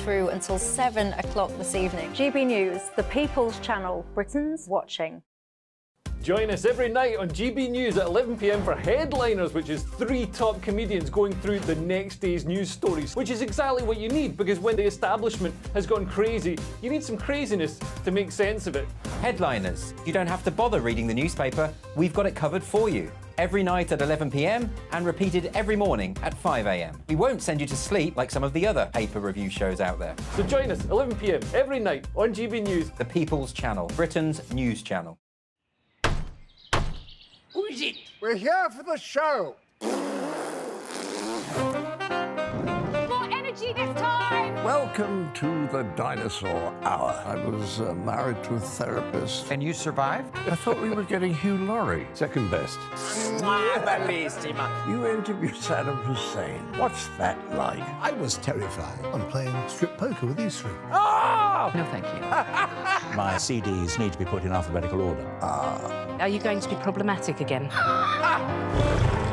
through until 7 o'clock this evening. GB News, the People's Channel, Britain's watching. Join us every night on GB News at 11 p.m. for Headliners, which is 3 top comedians going through the next day's news stories, which is exactly what you need, because when the establishment has gone crazy, you need some craziness to make sense of it. Headliners. You don't have to bother reading the newspaper. We've got it covered for you. Every night at 11 p.m. and repeated every morning at 5 a.m. We won't send you to sleep like some of the other paper review shows out there. So join us 11 p.m. every night on GB News. The People's Channel, Britain's news channel. Who is it? We're here for the show. More energy this time! Welcome to the Dinosaur Hour. I was married to a therapist. And you survived? I thought we were getting Hugh Laurie. Second best. Bellissima. You interviewed Saddam Hussein. What's that like? I was terrified. I'm playing strip poker with these three. Oh! No, thank you. My CDs need to be put in alphabetical order. Are you going to be problematic again?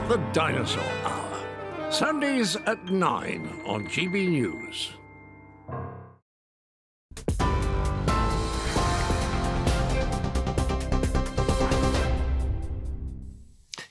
The Dinosaur Hour. Sundays at 9 on GB News.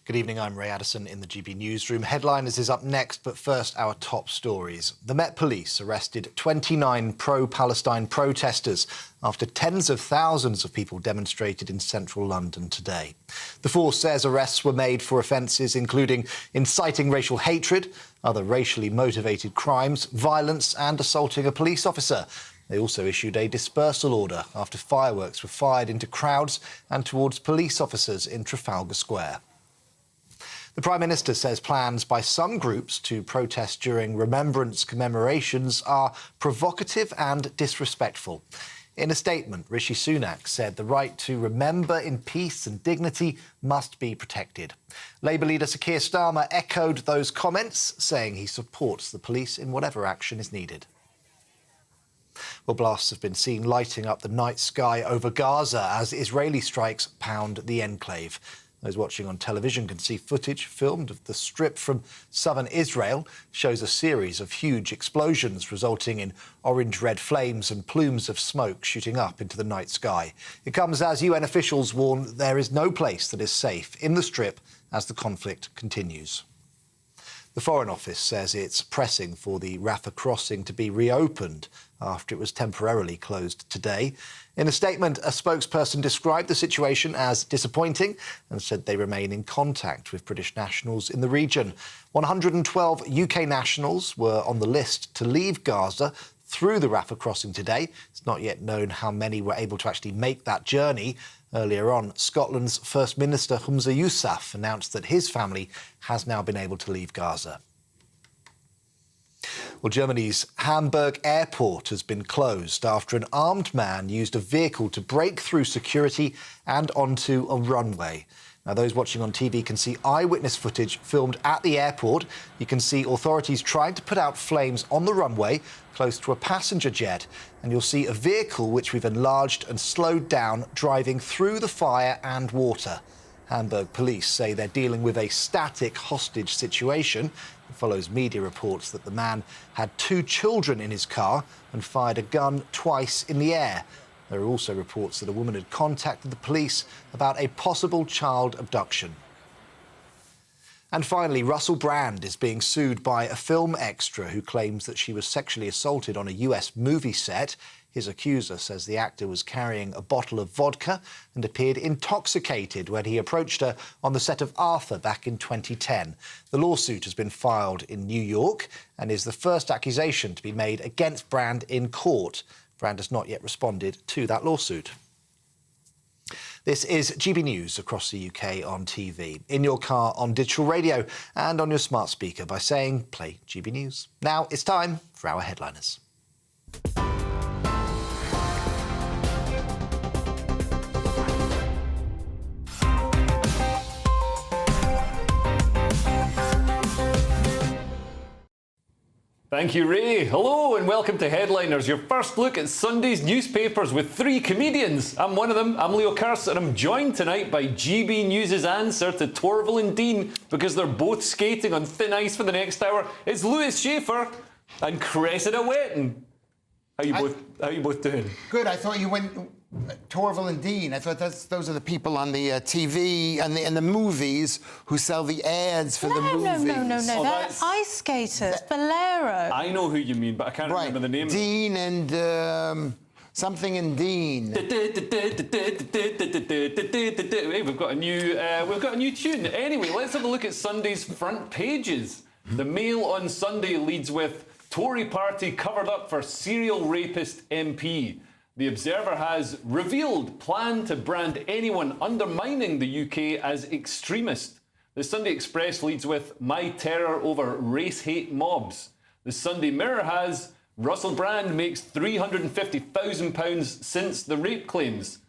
Good evening, I'm Ray Addison in the GB Newsroom. Headliners is up next, but first our top stories. The Met Police arrested 29 pro-Palestine protesters after tens of thousands of people demonstrated in central London today. The force says arrests were made for offences including inciting racial hatred, other racially motivated crimes, violence and assaulting a police officer. They also issued a dispersal order after fireworks were fired into crowds and towards police officers in Trafalgar Square. The Prime Minister says plans by some groups to protest during remembrance commemorations are provocative and disrespectful. In a statement, Rishi Sunak said the right to remember in peace and dignity must be protected. Labour leader Sir Keir Starmer echoed those comments, saying he supports the police in whatever action is needed. Well, blasts have been seen lighting up the night sky over Gaza as Israeli strikes pound the enclave. Those watching on television can see footage filmed of the strip from southern Israel. Shows a series of huge explosions resulting in orange-red flames and plumes of smoke shooting up into the night sky. It comes as UN officials warn there is no place that is safe in the strip as the conflict continues. The Foreign Office says it's pressing for the Rafah crossing to be reopened after it was temporarily closed today. In a statement, a spokesperson described the situation as disappointing and said they remain in contact with British nationals in the region. 112 UK nationals were on the list to leave Gaza through the Rafah crossing today. It's not yet known how many were able to actually make that journey. Earlier on, Scotland's First Minister Humza Yousaf announced that his family has now been able to leave Gaza. Well, Germany's Hamburg airport has been closed after an armed man used a vehicle to break through security and onto a runway. Now, those watching on TV can see eyewitness footage filmed at the airport. You can see authorities trying to put out flames on the runway close to a passenger jet. And you'll see a vehicle which we've enlarged and slowed down driving through the fire and water. Hamburg police say they're dealing with a static hostage situation. It follows media reports that the man had 2 children in his car and fired a gun twice in the air. There are also reports that a woman had contacted the police about a possible child abduction. And finally, Russell Brand is being sued by a film extra who claims that she was sexually assaulted on a US movie set. His accuser says the actor was carrying a bottle of vodka and appeared intoxicated when he approached her on the set of Arthur back in 2010. The lawsuit has been filed in New York and is the first accusation to be made against Brand in court. Brand has not yet responded to that lawsuit. This is GB News across the UK on TV, in your car, on digital radio and on your smart speaker by saying play GB News. Now it's time for our headliners. Thank you, Ray. Hello and welcome to Headliners, your first look at Sunday's newspapers with 3 comedians. I'm one of them, I'm Leo Kearse, and I'm joined tonight by GB News' answer to Torvill and Dean because they're both skating on thin ice for the next hour. It's Lewis Schaefer and Cressida Wetton. How you both doing? Good. I thought you went Torval and Dean. I thought those are the people on the TV and in the movies who sell the ads for the movies. No. Oh, They're ice skaters. Bolero. I know who you mean, but I can't remember the name. Dean and something in Dean. Hey, we've got a new tune. Anyway, let's have a look at Sunday's front pages. The Mail on Sunday leads with Tory party covered up for serial rapist MP. The Observer has revealed plan to brand anyone undermining the UK as extremist. The Sunday Express leads with my terror over race hate mobs. The Sunday Mirror has Russell Brand makes £350,000 since the rape claims.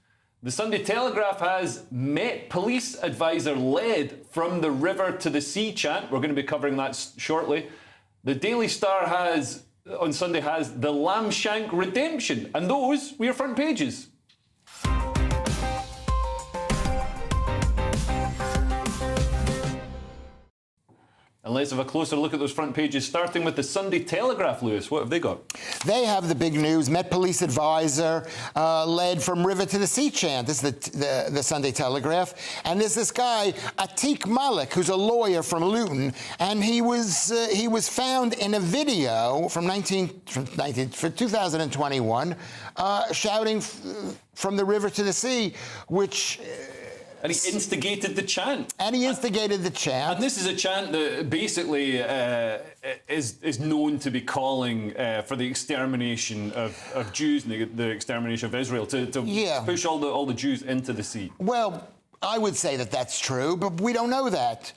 The Sunday Telegraph has Met Police advisor led from the river to the sea chant. We're going to be covering that shortly. The Daily Star on Sunday has the Lamshank redemption, and those were your front pages. And let's have a closer look at those front pages, starting with the Sunday Telegraph, Lewis. What have they got? They have the big news. Met Police advisor led from river to the sea chant. This is the Sunday Telegraph. And there's this guy, Atiq Malik, who's a lawyer from Luton, and he was found in a video from 2021 shouting from the river to the sea, which... And he instigated the chant. And this is a chant that basically is known to be calling for the extermination of Jews and the extermination of Israel, to push all the Jews into the sea. Well, I would say that that's true, but we don't know that.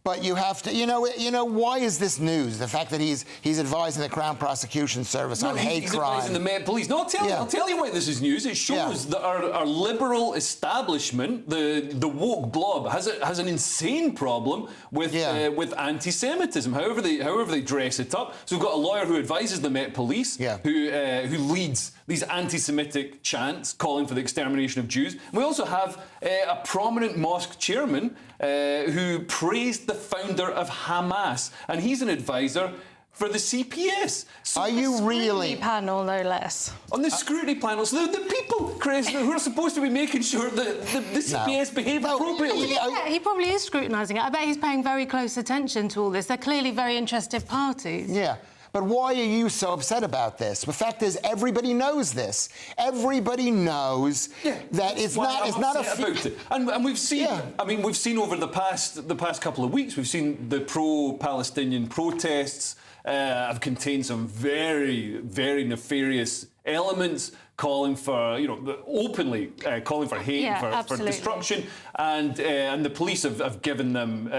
But you have to, you know, why is this news? The fact that he's advising the Crown Prosecution Service on hate crime. He's advising the Met Police. No, I'll tell you why this is news. It shows that our liberal establishment, the woke blob, has an insane problem with anti-Semitism. However they dress it up. So we've got a lawyer who advises the Met Police, who leads these anti-Semitic chants calling for the extermination of Jews. And we also have a prominent mosque chairman who praised the founder of Hamas, and he's an advisor for the CPS. So the scrutiny panel, no less. On the scrutiny panel, so the people, Chris, who are supposed to be making sure that the CPS behave appropriately. Yeah, he probably is scrutinising it. I bet he's paying very close attention to all this. They're clearly very interested parties. Yeah. But why are you so upset about this? The fact is, everybody knows this. Everybody knows that it's not about it. And we've seen. I mean, we've seen over the past couple of weeks. We've seen the pro-Palestinian protests have contained some very, very nefarious elements, calling for, openly calling for hate, for destruction, and the police have given them,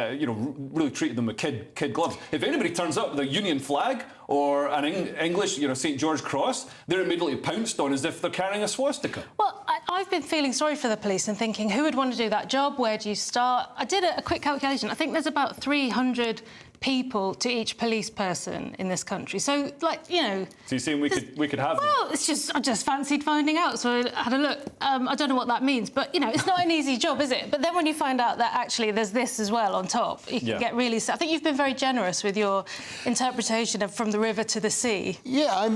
really treated them with kid gloves. If anybody turns up with a Union flag or an English, St. George cross, they're immediately pounced on as if they're carrying a swastika. Well, I've been feeling sorry for the police and thinking, who would want to do that job? Where do you start? I did a quick calculation. I think there's about 300 people to each police person in this country. So, So you're saying we could have them? Well, I just fancied finding out, so I had a look. I don't know what that means, but, it's not an easy job, is it? But then when you find out that actually there's this as well on top, you can get really... I think you've been very generous with your interpretation of from the river to the sea. Yeah, I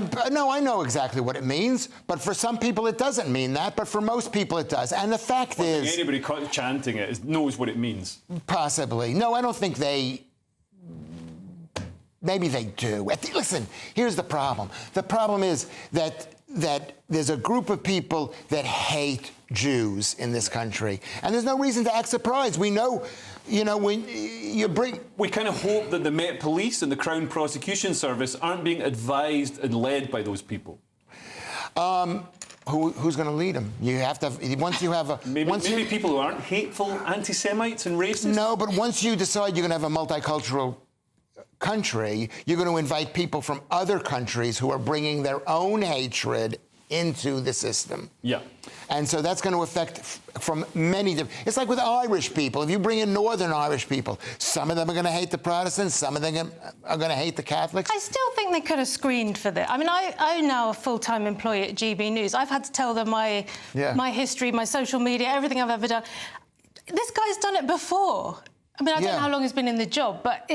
know exactly what it means, but for some people it doesn't mean that, but for most people it does. And the fact is... Anybody chanting it knows what it means. Possibly. No, I don't think they... Maybe they do. Listen, here's the problem. The problem is that there's a group of people that hate Jews in this country, and there's no reason to act surprised. We know, when you bring... We kind of hope that the Met Police and the Crown Prosecution Service aren't being advised and led by those people. Who's going to lead them? You have to... Once you have a... Maybe people who aren't hateful anti-Semites and racist? No, but once you decide you're going to have a multicultural country, you're going to invite people from other countries who are bringing their own hatred into the system. Yeah. And so that's going to affect from many different... It's like with Irish people. If you bring in Northern Irish people, some of them are going to hate the Protestants, some of them are going to hate the Catholics. I still think they could have screened for this. I mean, I'm now a full-time employee at GBNews. I've had to tell them my history, my social media, everything I've ever done. This guy's done it before. I mean, I don't know how long he's been in the job, but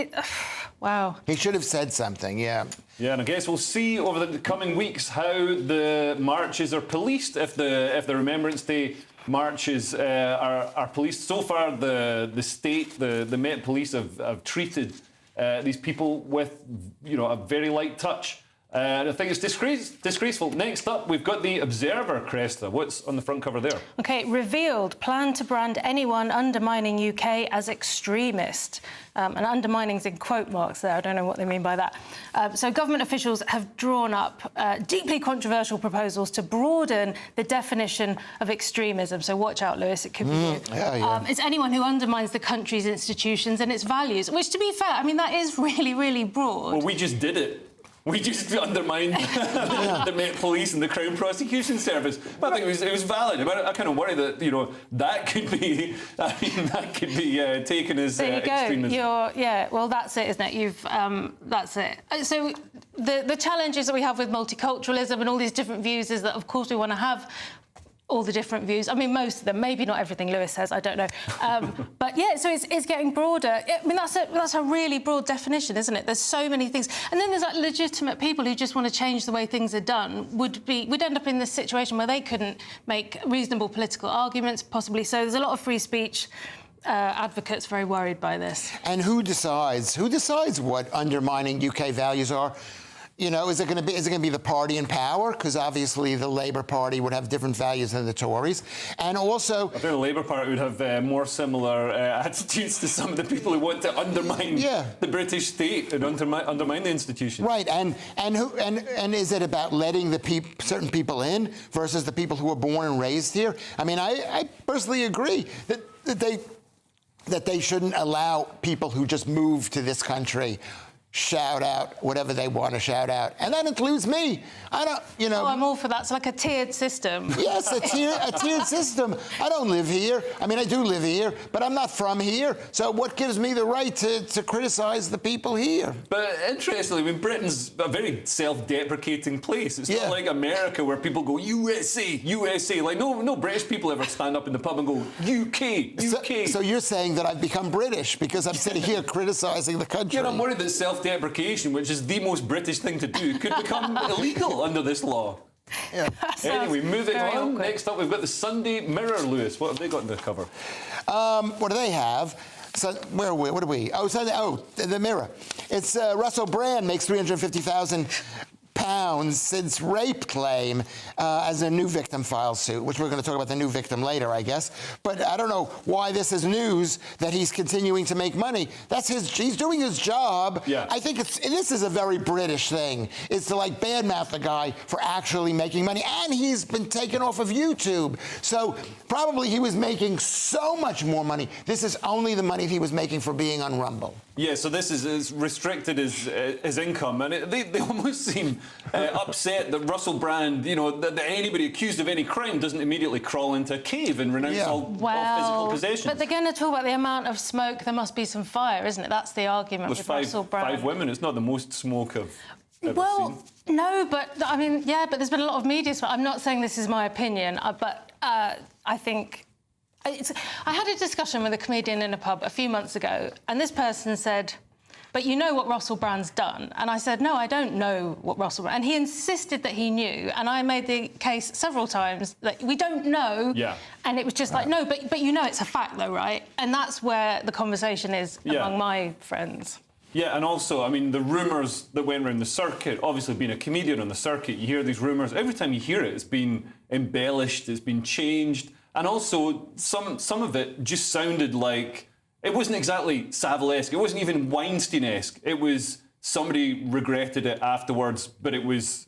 wow. He should have said something, yeah. Yeah, and I guess we'll see over the coming weeks how the marches are policed, if the Remembrance Day marches are policed. So far, the state, the Met Police have treated these people with, a very light touch. And I think it's disgraceful. Next up, we've got the Observer, Cresta. What's on the front cover there? OK, revealed plan to brand anyone undermining UK as extremist. And undermining's in quote marks there. I don't know what they mean by that. So government officials have drawn up deeply controversial proposals to broaden the definition of extremism. So watch out, Lewis, it could be you. It's anyone who undermines the country's institutions and its values, which, to be fair, I mean, that is really, really broad. Well, we just did it. We just undermined the Met Police and the Crown Prosecution Service. But I think it was valid. I kind of worry that that could be taken as there you extremism. go. Well, that's it, isn't it? That's it. So the challenges that we have with multiculturalism and all these different views is that, of course, we want to have all the different views. I mean, most of them. Maybe not everything Lewis says. I don't know. But yeah, so it's getting broader. I mean, that's a really broad definition, isn't it? There's so many things, and then there's like legitimate people who just want to change the way things are done. We'd end up in this situation where they couldn't make reasonable political arguments, possibly. So there's a lot of free speech. Advocates very worried by this. And who decides? Who decides what undermining UK values are? Is it going to be the party in power? Because obviously the Labour Party would have different values than the Tories, and also I think the Labour Party would have more similar attitudes to some of the people who want to undermine the British state and undermine the institution. Right, and is it about letting certain people in versus the people who were born and raised here? I mean, I personally agree that they shouldn't allow people who just moved to this country shout out whatever they want to shout out, and that includes me. I don't, Oh, I'm all for that. It's like a tiered system. Yes, a tiered system. I don't live here. I mean, I do live here, but I'm not from here. So what gives me the right to criticize the people here? But interestingly, I mean, Britain's a very self-deprecating place. It's not like America where people go USA, USA. Like no British people ever stand up in the pub and go UK, UK. So you're saying that I've become British because I'm sitting here criticizing the country? Yeah, I'm worried that self-deprecation, which is the most British thing to do, could become illegal under this law. Yeah. Anyway, moving on. Awkward. Next up, we've got the Sunday Mirror, Lewis. What have they got on the cover? What do they have? So where are we? What are we? Oh, the Mirror. It's Russell Brand makes £350,000 since rape claim as a new victim files suit, which we're going to talk about the new victim later, I guess. But I don't know why this is news that he's continuing to make money. He's doing his job. Yeah. I think this is a very British thing, is to like badmouth the guy for actually making money. And he's been taken off of YouTube. So probably he was making so much more money. This is only the money he was making for being on Rumble. Yeah, so this is as restricted as income, and they almost seem upset that Russell Brand, that anybody accused of any crime doesn't immediately crawl into a cave and renounce all physical possessions. But they're going to talk about the amount of smoke. There must be some fire, isn't it? That's the argument with Russell Brand. 5 women. It's not the most smoke I've ever seen. No, but I mean, yeah, but there's been a lot of media. I'm not saying this is my opinion, but I think. I had a discussion with a comedian in a pub a few months ago, and this person said, but you know what Russell Brand's done? And I said, no, I don't know what Russell Brand... And he insisted that he knew, and I made the case several times that we don't know. Yeah. And it was just like, no, but it's a fact, though, right? And that's where the conversation is among my friends. Yeah, and also, I mean, the rumours that went around the circuit, obviously being a comedian on the circuit, you hear these rumours. Every time you hear it, it's been embellished, it's been changed. And also, some of it just sounded like... It wasn't exactly Savile-esque. It wasn't even Weinstein-esque. It was somebody regretted it afterwards, but it was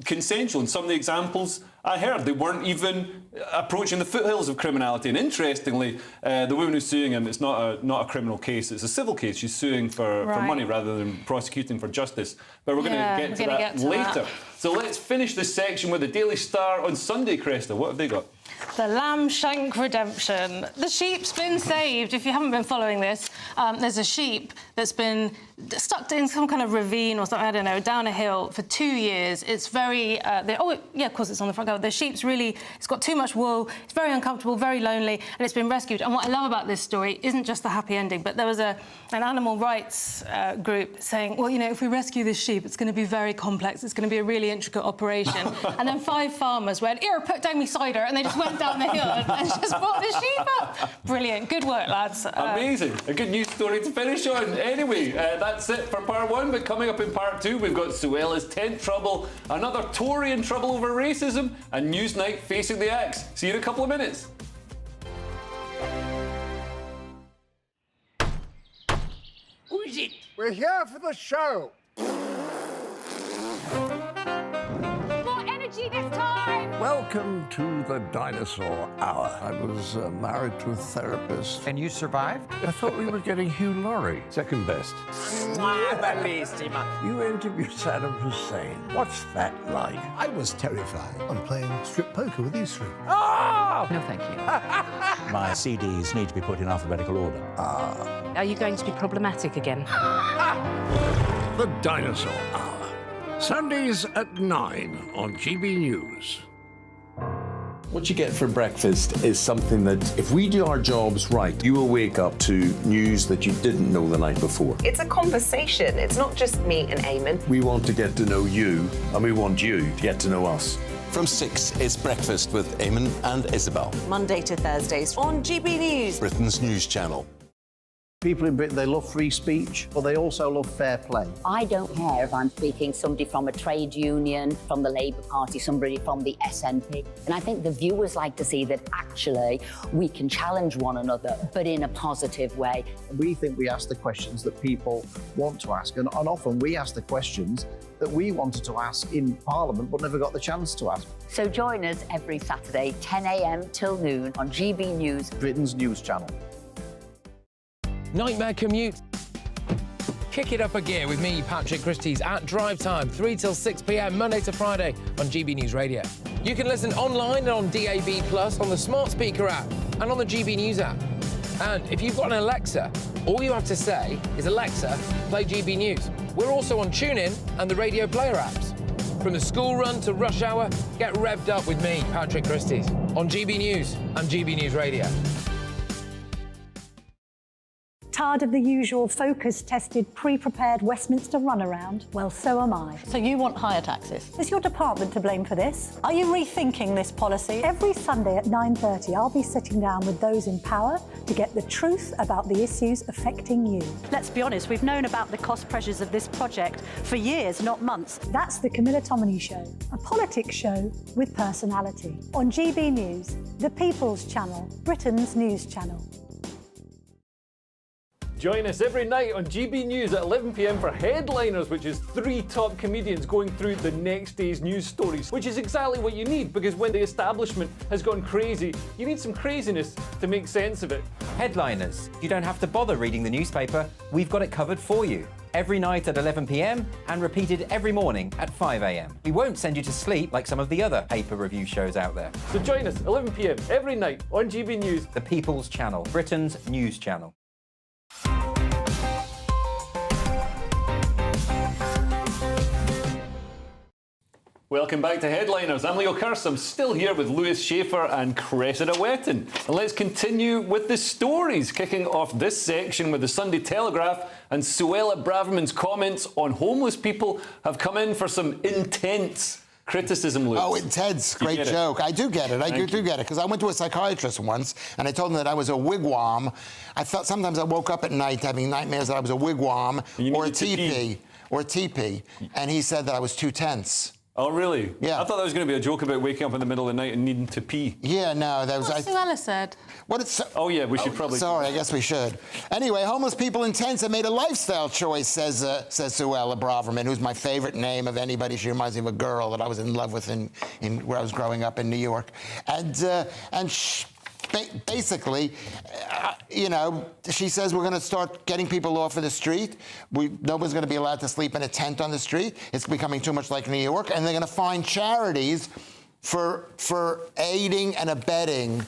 consensual. And some of the examples I heard, they weren't even approaching the foothills of criminality. And interestingly, the woman who's suing him, it's not a criminal case, it's a civil case. She's suing for money rather than prosecuting for justice. But we're going to get to that later. So let's finish this section with the Daily Star on Sunday, Cresta. What have they got? The lamb shank redemption. The sheep's been saved. If you haven't been following this, there's a sheep that's been stuck in some kind of ravine or something, I don't know, down a hill for 2 years. It's very... yeah, of course, it's on the front cover. The sheep's really... It's got too much wool. It's very uncomfortable, very lonely, and it's been rescued. And what I love about this story isn't just the happy ending, but there was an animal rights group saying, well, you know, if we rescue this sheep, it's going to be very complex. It's going to be a really intricate operation. And then 5 farmers went, here, put down me cider, and they just went down the hill and just brought the sheep up. Brilliant. Good work, lads. Amazing. A good news story to finish on. Anyway, that's it for part 1, but coming up in part 2, we've got Suella's tent trouble, another Tory in trouble over racism, and Newsnight facing the axe. See you in a couple of minutes. Who is it? We're here for the show. More energy this time! Welcome to the dinosaur hour. I was married to a therapist. And you survived? I thought we were getting Hugh Laurie. Second best. You interviewed Saddam Hussein. What's that like? I was terrified. I'm playing strip poker with these three. Oh! No, thank you. My CDs need to be put in alphabetical order. Are you going to be problematic again? The Dinosaur Hour. Sundays at 9 on GB News. What you get for breakfast is something that, if we do our jobs right, you will wake up to news that you didn't know the night before. It's a conversation. It's not just me and Eamon. We want to get to know you, and we want you to get to know us. From 6, it's Breakfast with Eamon and Isabel. Monday to Thursdays on GB News. Britain's news channel. People in Britain, they love free speech, but they also love fair play. I don't care if I'm speaking somebody from a trade union, from the Labour Party, somebody from the SNP. And I think the viewers like to see that actually we can challenge one another, but in a positive way. We think we ask the questions that people want to ask, and often we ask the questions that we wanted to ask in Parliament but never got the chance to ask. So join us every Saturday, 10 a.m. till noon on GB News, Britain's news channel. Nightmare commute. Kick it up a gear with me, Patrick Christie's, at drive time, 3 till 6 p.m, Monday to Friday on GB News Radio. You can listen online and on DAB+, on the smart speaker app, and on the GB News app. And if you've got an Alexa, all you have to say is, Alexa, play GB News. We're also on TuneIn and the Radio Player apps. From the school run to rush hour, get revved up with me, Patrick Christie's, on GB News and GB News Radio. Tired of the usual focus-tested, pre-prepared Westminster runaround? Well, so am I. So you want higher taxes? Is your department to blame for this? Are you rethinking this policy? Every Sunday at 9:30, I'll be sitting down with those in power to get the truth about the issues affecting you. Let's be honest, we've known about the cost pressures of this project for years, not months. That's the Camilla Tominey Show, a politics show with personality. On GB News, the People's Channel, Britain's news channel. Join us every night on GB News at 11 p.m. for Headliners, which is 3 top comedians going through the next day's news stories, which is exactly what you need, because when the establishment has gone crazy, you need some craziness to make sense of it. Headliners. You don't have to bother reading the newspaper. We've got it covered for you. Every night at 11 p.m. and repeated every morning at 5 a.m. We won't send you to sleep like some of the other paper review shows out there. So join us 11 p.m. every night on GB News. The People's Channel, Britain's news channel. Welcome back to Headliners. I'm Leo Kirst. I'm still here with Lewis Schaefer and Cressida Wetton. And let's continue with the stories, kicking off this section with the Sunday Telegraph. And Suella Braverman's comments on homeless people have come in for some intense criticism, Lewis. Oh, intense. Great joke. I do get it. I do get it. Because I went to a psychiatrist once, and I told him that I was a wigwam. I thought sometimes I woke up at night having nightmares that I was a wigwam or a teepee. And he said that I was too tense. Oh, really? Yeah. I thought that was going to be a joke about waking up in the middle of the night and needing to pee. Yeah, no, that was... What Suella said. What it's... Oh, yeah, we should probably... Sorry, I guess we should. Anyway, homeless people in tents have made a lifestyle choice, says Suella Braverman, who's my favorite name of anybody. She reminds me of a girl that I was in love with in where I was growing up in New York. And basically, you know, she says we're going to start getting people off of the street. Nobody's going to be allowed to sleep in a tent on the street. It's becoming too much like New York. And they're going to find charities for aiding and abetting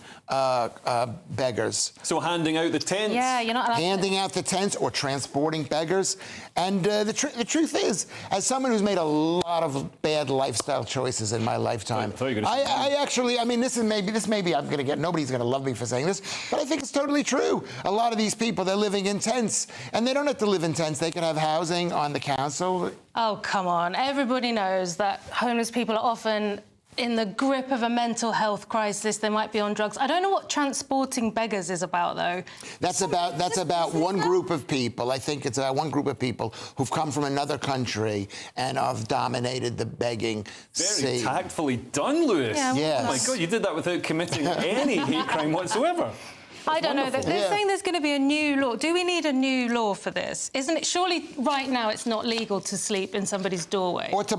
beggars. So handing out the tents? Yeah, you're not allowed handing out the tents or transporting beggars. And the truth is, as someone who's made a lot of bad lifestyle choices in my lifetime, I actually, I mean, this may be I'm going to get, nobody's going to love me for saying this, but I think it's totally true. A lot of these people, they're living in tents, and they don't have to live in tents. They can have housing on the council. Oh, come on. Everybody knows that homeless people are often in the grip of a mental health crisis. They might be on drugs. I don't know what transporting beggars is about, though. That's about one group of people. I think it's about one group of people who've come from another country and have dominated the begging Very scene. tactfully done, Lewis. Yeah, yes. Oh my God, you did that without committing any hate crime whatsoever. I don't know. They're saying there's going to be a new law. Do we need a new law for this? Isn't it? Surely right now it's not legal to sleep in somebody's doorway. Or to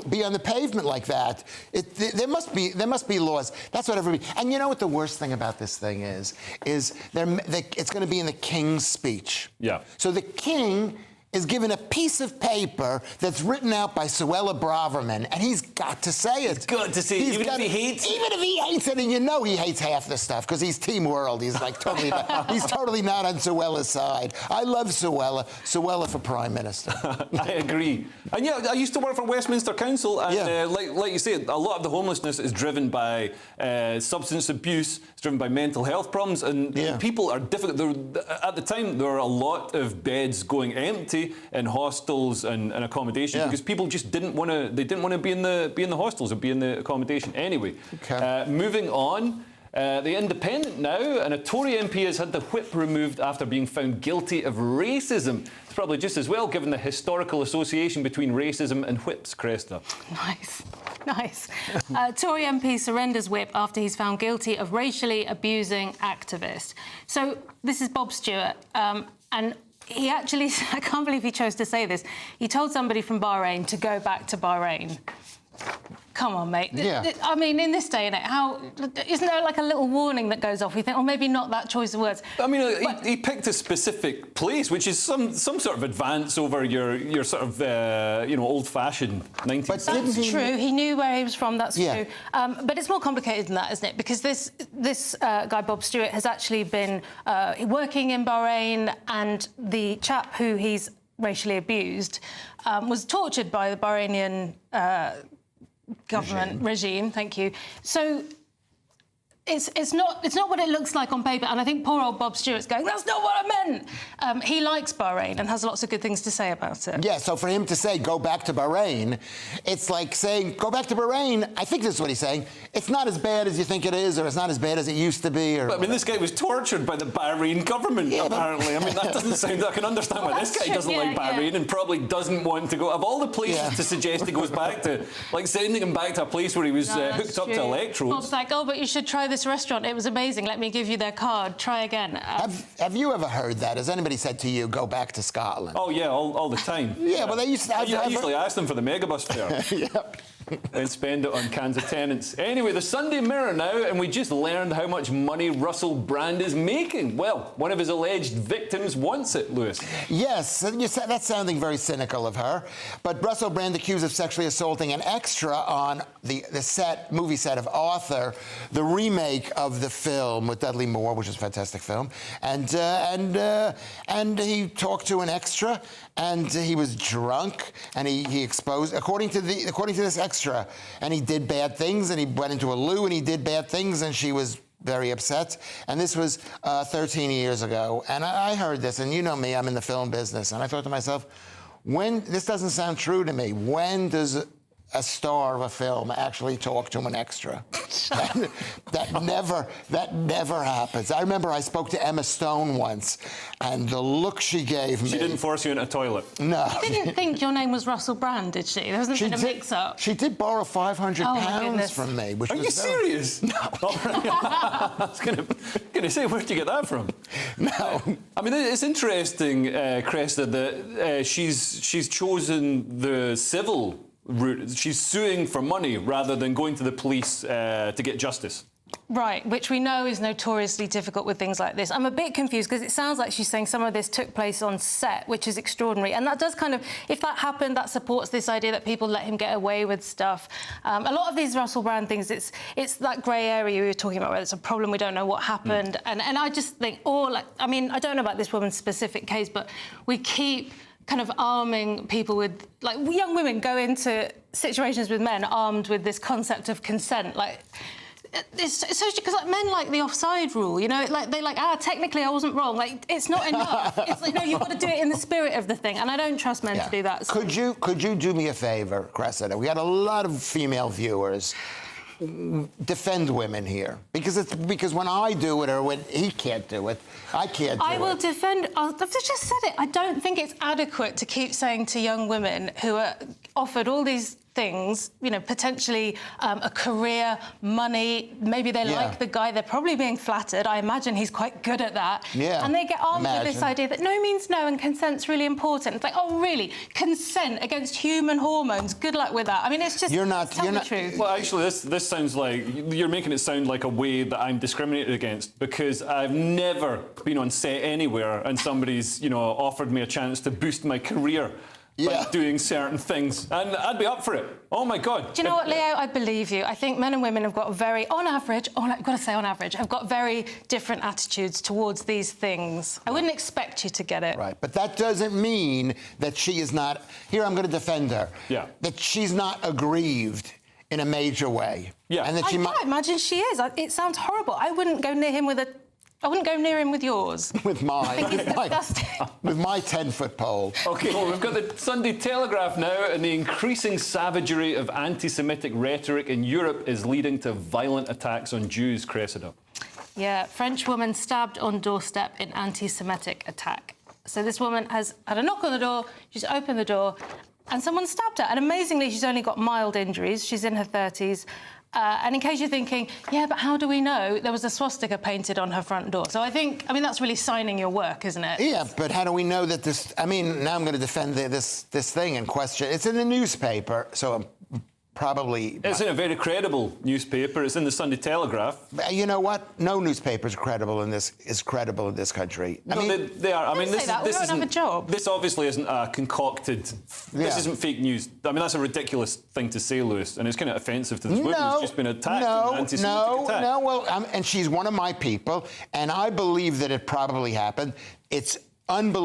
be on the pavement like that. There must be laws. That's what everybody. And you know what the worst thing about this thing is it's going to be in the King's speech. Yeah. So the King is given a piece of paper that's written out by Suella Braverman, and he's got to say it. It's good to say it, even if he hates it. Even if he hates it, and you know he hates half the stuff, because he's Team World. He's like totally not, he's totally not on Suella's side. I love Suella. Suella for Prime Minister. I agree. And yeah, I used to work for Westminster Council, and like you said, a lot of the homelessness is driven by substance abuse, it's driven by mental health problems, and people are difficult. At the time, there were a lot of beds going empty in hostels and accommodation because people just didn't want to. They didn't want to be in the hostels or be in the accommodation anyway. Okay. Moving on. The Independent now, and a Tory MP has had the whip removed after being found guilty of racism. It's probably just as well, given the historical association between racism and whips, Cresta. Nice. Tory MP surrenders whip after he's found guilty of racially abusing activist. So this is Bob Stewart, and he actually, I can't believe he chose to say this, he told somebody from Bahrain to go back to Bahrain. Come on, mate. Yeah. I mean, in this day and age, isn't there like a little warning that goes off? We think, oh, maybe not that choice of words. I mean, he picked a specific place, which is some sort of advance over your sort of old-fashioned 19th. But that's true. He knew where he was from. That's true. But it's more complicated than that, isn't it? Because this guy Bob Stewart has actually been working in Bahrain, and the chap who he's racially abused was tortured by the Bahrainian government regime. Thank you. So it's not what it looks like on paper, and I think poor old Bob Stewart's going, that's not what I meant. He likes Bahrain and has lots of good things to say about it. Yeah, so for him to say, go back to Bahrain, it's like saying, go back to Bahrain. I think this is what he's saying. It's not as bad as you think it is, or it's not as bad as it used to be. Or but, I mean, this guy was tortured by the Bahrain government, apparently. I mean, that doesn't sound... I can understand why this guy doesn't like Bahrain and probably doesn't want to go... Of all the places to suggest he goes back to, like sending him back to a place where he was hooked up to electrodes. Bob's like, oh, but you should try this restaurant. It was amazing. Let me give you their card. Try again. Have you ever heard that? Has anybody said to you, go back to Scotland? Oh, yeah, all the time. Yeah, well, they used to... I usually ask them for the megabus fare. Yep. And spend it on cans of tenants. Anyway, the Sunday Mirror now, and we just learned how much money Russell Brand is making. Well, one of his alleged victims wants it, Lewis. Yes, that's sounding very cynical of her. But Russell Brand accused of sexually assaulting an extra on the movie set of Arthur, the remake of the film with Dudley Moore, which is a fantastic film. And he talked to an extra, and he was drunk, and he exposed, according to this extra, and he did bad things, and he went into a loo and he did bad things, and she was very upset. And this was 13 years ago, and I heard this, and you know me, I'm in the film business, and I thought to myself, this doesn't sound true to me. When does a star of a film actually talk to an extra? that never happens. I remember I spoke to Emma Stone once, and the look she gave me... She didn't force you into a toilet? No. She didn't think your name was Russell Brand, did she? There hasn't been a mix-up. She did borrow £500 from me. Which Are you serious? No. I was going to say, where'd you get that from? No. I mean, it's interesting, Cresta, that she's chosen the civil route. She's suing for money rather than going to the police to get justice. Right, which we know is notoriously difficult with things like this. I'm a bit confused because it sounds like she's saying some of this took place on set, which is extraordinary. And that does kind of, if that happened, that supports this idea that people let him get away with stuff. A lot of these Russell Brand things, it's that grey area we were talking about where it's a problem, we don't know what happened. And I just think, I mean, I don't know about this woman's specific case, but we keep kind of arming people with, like, young women go into situations with men armed with this concept of consent, like... It's so because like men like the offside rule, you know, like they technically I wasn't wrong. Like it's not enough. It's like no, you've got to do it in the spirit of the thing, and I don't trust men to do that. So. Could you do me a favor, Cressida? We got a lot of female viewers. Defend women here because when I do it or when he can't do it, I can't do it. I will defend. I've just said it. I don't think it's adequate to keep saying to young women who are offered all these things, you know, potentially a career, money, maybe they like the guy, they're probably being flattered. I imagine he's quite good at that. Yeah. And they get armed with this idea that no means no and consent's really important. It's like, oh, really? Consent against human hormones? Good luck with that. I mean, it's just... You're not the truth. Well, actually, this sounds like... You're making it sound like a way that I'm discriminated against because I've never been on set anywhere and somebody's, you know, offered me a chance to boost my career. By doing certain things, and I'd be up for it. Oh my God! Do you know what, Leo? I believe you. I think men and women have got very, on average, I've got to say on average, have got very different attitudes towards these things. I wouldn't expect you to get it. Right, but that doesn't mean that she is not. Here, I'm going to defend her. Yeah. That she's not aggrieved in a major way. Yeah. And that she I imagine she is. It sounds horrible. I wouldn't go near him with yours. With mine. Disgusting. With my 10-foot pole. OK, well, we've got the Sunday Telegraph now, and the increasing savagery of anti-Semitic rhetoric in Europe is leading to violent attacks on Jews, Cressida. Yeah, French woman stabbed on doorstep in anti-Semitic attack. So this woman has had a knock on the door, she's opened the door, and someone stabbed her. And amazingly, she's only got mild injuries. She's in her 30s. And in case you're thinking, yeah, but how do we know? There was a swastika painted on her front door. So I mean, that's really signing your work, isn't it? Yeah, but how do we know that this... I mean, now I'm going to defend this thing in question. It's in the newspaper, so I'm probably... It's in a very credible newspaper. It's in the Sunday Telegraph. You know what? No newspaper is credible in this country. I mean, they are. I mean, this don't have a job. This obviously isn't a concocted. This isn't fake news. I mean, that's a ridiculous thing to say, Lewis, and it's kind of offensive to this woman who's just been attacked. In an anti-Semitic attack. Well, and she's one of my people, and I believe that it probably happened. It's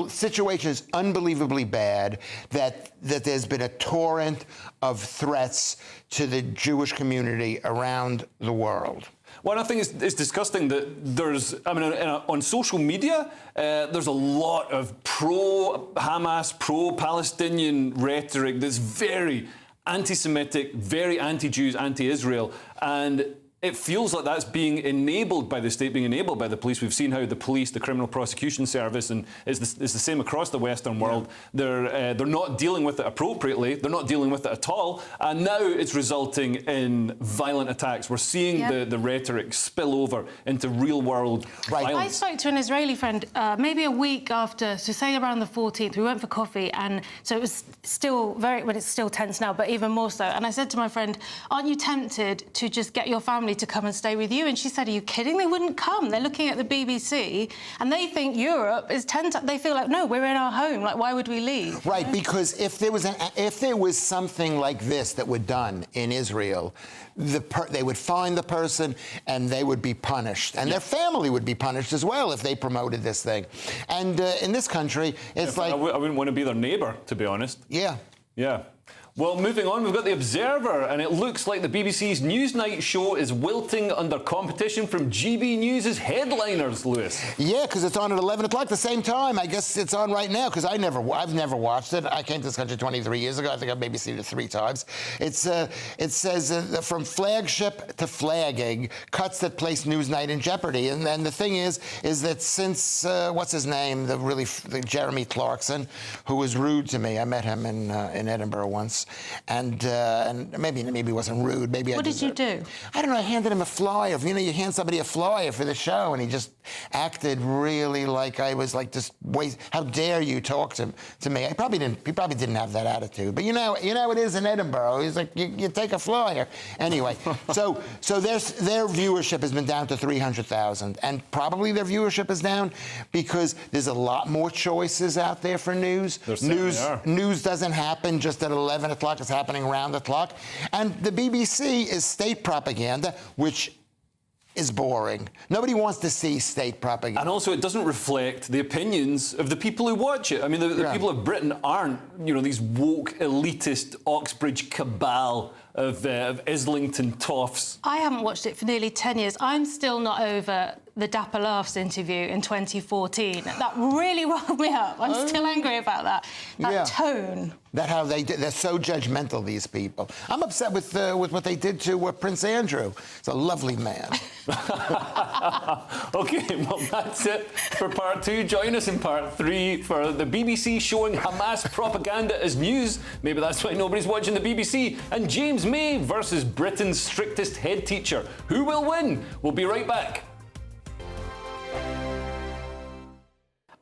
situation is unbelievably bad that there's been a torrent of threats to the Jewish community around the world. Well, I think it's disgusting that there's, I mean, on social media, there's a lot of pro-Hamas, pro-Palestinian rhetoric that's very anti-Semitic, very anti-Jews, anti-Israel, and it feels like that's being enabled by the state, being enabled by the police. We've seen how the police, the criminal prosecution service, and it's the same across the Western world. They're not dealing with it appropriately. They're not dealing with it at all. And now it's resulting in violent attacks. We're seeing the rhetoric spill over into real-world violence. I spoke to an Israeli friend maybe a week after, so say around the 14th. We went for coffee, and so it was still it's still tense now, but even more so. And I said to my friend, aren't you tempted to just get your family to come and stay with you? And she said, are you kidding? They wouldn't come. They're looking at the BBC and they think Europe is they feel like, no, we're in our home. Like, why would we leave? Right, because if there was something like this that were done in Israel, they would find the person and they would be punished. And their family would be punished as well if they promoted this thing. And in this country, it's like... I wouldn't want to be their neighbour, to be honest. Yeah. Yeah. Well, moving on, we've got The Observer, and it looks like the BBC's Newsnight show is wilting under competition from GB News' headliners, Lewis. Yeah, because it's on at 11 o'clock, the same time. I guess it's on right now, because I've never watched it. I came to this country 23 years ago. I think I've maybe seen it 3 times. It says, from flagship to flagging, cuts that place Newsnight in jeopardy. And then the thing is that since, what's his name, the Jeremy Clarkson, who was rude to me. I met him in Edinburgh once. and maybe it wasn't rude. Maybe What did you do? I don't know. I handed him a flyer. You know, you hand somebody a flyer for the show, and he just acted really like I was like just how dare you talk to me? He probably didn't have that attitude. But you know it is in Edinburgh. He's like you take a flyer anyway. so their viewership has been down to 300,000, and probably their viewership is down because there's a lot more choices out there for news. News doesn't happen just at 11 o'clock. It's happening around the clock. And the BBC is state propaganda, which is boring. Nobody wants to see state propaganda. And also, it doesn't reflect the opinions of the people who watch it. I mean, the people of Britain aren't, these woke, elitist Oxbridge cabal of Islington toffs. I haven't watched it for nearly 10 years. I'm still not over the Dapper Laughs interview in 2014. That really wound me up. I'm still angry about that. That tone. That how they're so judgmental, these people. I'm upset with what they did to Prince Andrew. He's a lovely man. OK, well, that's it for part 2. Join us in part 3 for the BBC showing Hamas propaganda as news. Maybe that's why nobody's watching the BBC. And James May versus Britain's strictest head teacher. Who will win? We'll be right back.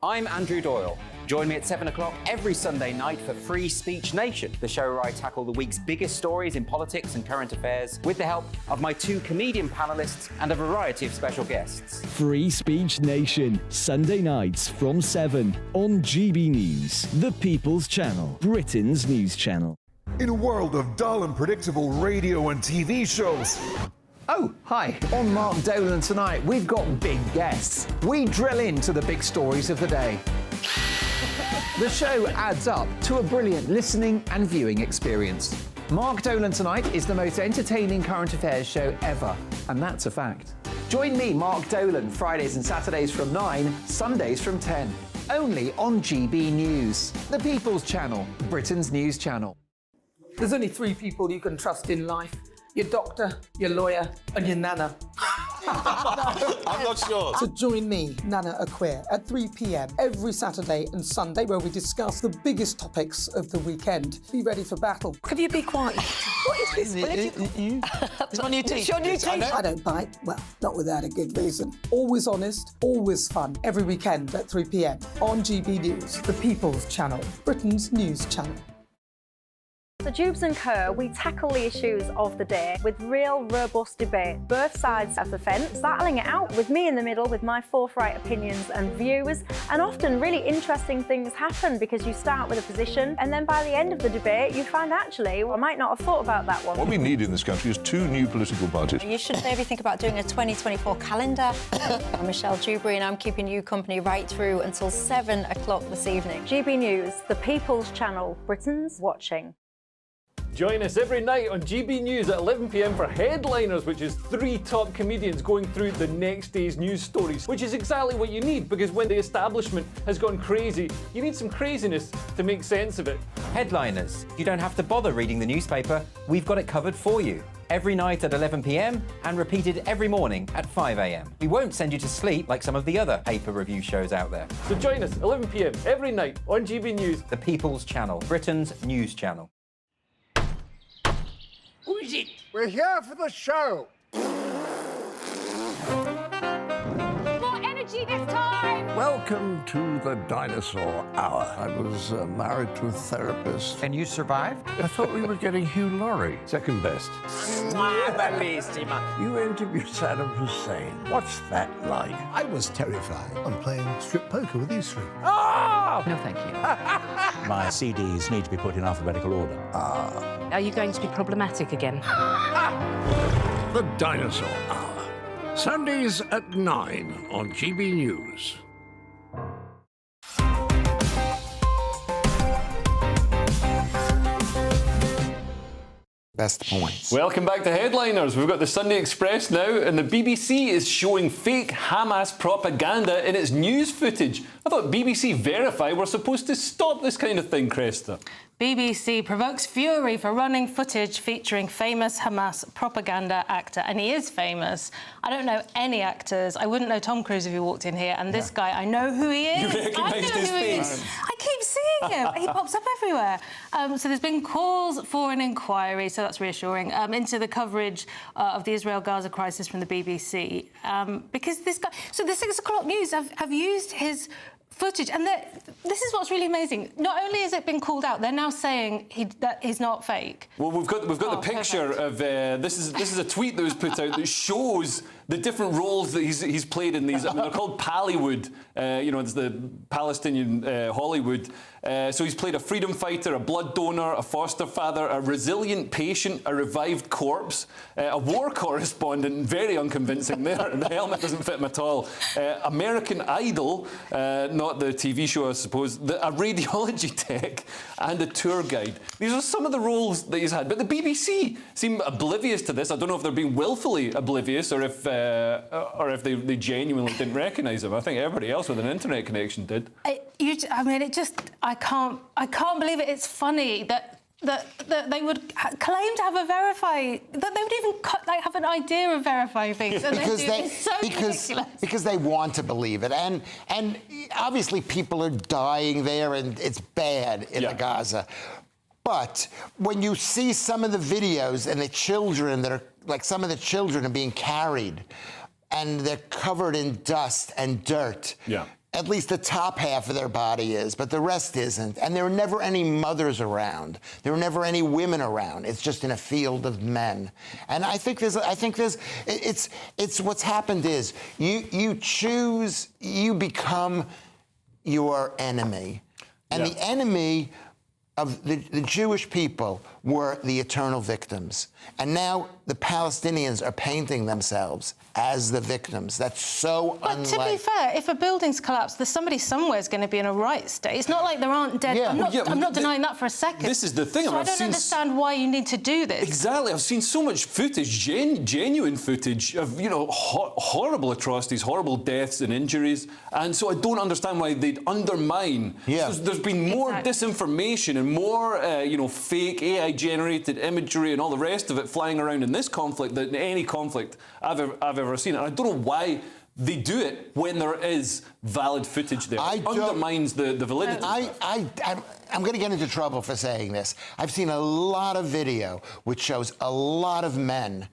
I'm Andrew Doyle. Join me at 7 o'clock every Sunday night for Free Speech Nation, the show where I tackle the week's biggest stories in politics and current affairs with the help of my 2 comedian panellists and a variety of special guests. Free Speech Nation, Sunday nights from 7 on GB News, the People's Channel, Britain's news channel. In a world of dull and predictable radio and TV shows. Oh, hi. On Mark Dolan tonight, we've got big guests. We drill into the big stories of the day. The show adds up to a brilliant listening and viewing experience. Mark Dolan Tonight is the most entertaining current affairs show ever, and that's a fact. Join me, Mark Dolan, Fridays and Saturdays from 9, Sundays from 10. Only on GB News, the People's Channel, Britain's news channel. There's only 3 people you can trust in life. Your doctor, your lawyer, and your nana. I'm not sure. So join me, Nana Aquare, at 3 p.m. every Saturday and Sunday, where we discuss the biggest topics of the weekend. Be ready for battle. Could you be quiet? What is this? It's on your teeth. It's on your teeth. I don't bite. Well, not without a good reason. Always honest, always fun. Every weekend at 3 p.m. on GB News, the People's Channel, Britain's news channel. So Jubes and Kerr, we tackle the issues of the day with real, robust debate, both sides of the fence, battling it out with me in the middle with my forthright opinions and views. And often really interesting things happen because you start with a position and then by the end of the debate you find actually, well, I might not have thought about that one. What we need in this country is 2 new political parties. You should maybe think about doing a 2024 calendar. I'm Michelle Dewberry and I'm keeping you company right through until 7 o'clock this evening. GB News, the People's Channel, Britain's watching. Join us every night on GB News at 11 p.m. for Headliners, which is 3 top comedians going through the next day's news stories, which is exactly what you need, because when the establishment has gone crazy, you need some craziness to make sense of it. Headliners. You don't have to bother reading the newspaper. We've got it covered for you. Every night at 11 p.m. and repeated every morning at 5 a.m. We won't send you to sleep like some of the other paper review shows out there. So join us 11 p.m. every night on GB News, the People's Channel, Britain's news channel. Who is it? We're here for the show. More energy this time! Welcome to the dinosaur hour. I was married to a therapist. And you survived? I thought we were getting Hugh Laurie. Second best. You interviewed Saddam Hussein. What's that like? I was terrified. I'm playing strip poker with these 3. Oh! No, thank you. My CDs need to be put in alphabetical order. Are you going to be problematic again? The Dinosaur Hour. Sundays at 9 on GB News. Best points. Welcome back to Headliners. We've got the Sunday Express now, and the BBC is showing fake Hamas propaganda in its news footage. I thought BBC Verify were supposed to stop this kind of thing, Cresta. BBC provokes fury for running footage featuring famous Hamas propaganda actor, and he is famous. I don't know any actors. I wouldn't know Tom Cruise if he walked in here, and this guy, I know who he is. You recognised his face? I keep seeing seeing him. He pops up everywhere. So there's been calls for an inquiry, so that's reassuring, into the coverage of the Israel-Gaza crisis from the BBC. Because this guy... So the 6 o'clock news have used his footage, and this is what's really amazing. Not only has it been called out, they're now saying that he's not fake. Well, we've got the picture of this is a tweet that was put out that shows the different roles that he's played in these. I mean, they're called Pallywood. It's the Palestinian Hollywood. So he's played a freedom fighter, a blood donor, a foster father, a resilient patient, a revived corpse, a war correspondent, very unconvincing there. The helmet doesn't fit him at all. American Idol, not the TV show, I suppose, a radiology tech, and a tour guide. These are some of the roles that he's had. But the BBC seem oblivious to this. I don't know if they're being willfully oblivious or if they genuinely didn't recognise him. I think everybody else with an internet connection did. I can't believe it. It's funny that they would claim to have that they would even have an idea of verifying things. And it's so ridiculous. Because they want to believe it. And obviously people are dying there and it's bad in the Gaza. But when you see some of the videos and the children that are, like some of the children are being carried and they're covered in dust and dirt. Yeah. At least the top half of their body is, but the rest isn't. And there are never any mothers around. There are never any women around. It's just in a field of men. And I think it's what's happened is you become your enemy. And the enemy of the Jewish people were the eternal victims. And now the Palestinians are painting themselves as the victims. That's so unlike... But to be fair, if a building's collapsed, there's somebody somewhere's going to be in a right state. It's not like there aren't dead... Yeah. I'm not denying that for a second. This is the thing. So I don't understand why you need to do this. Exactly. I've seen so much footage, genuine footage of, horrible atrocities, horrible deaths and injuries. And so I don't understand why they'd undermine... Yeah. There's been more disinformation and more, fake AI-generated imagery and all the rest of it flying around in this conflict than any conflict I've ever seen. And I don't know why they do it when there is valid footage there. It undermines the validity. I'm going to get into trouble for saying this. I've seen a lot of video which shows a lot of men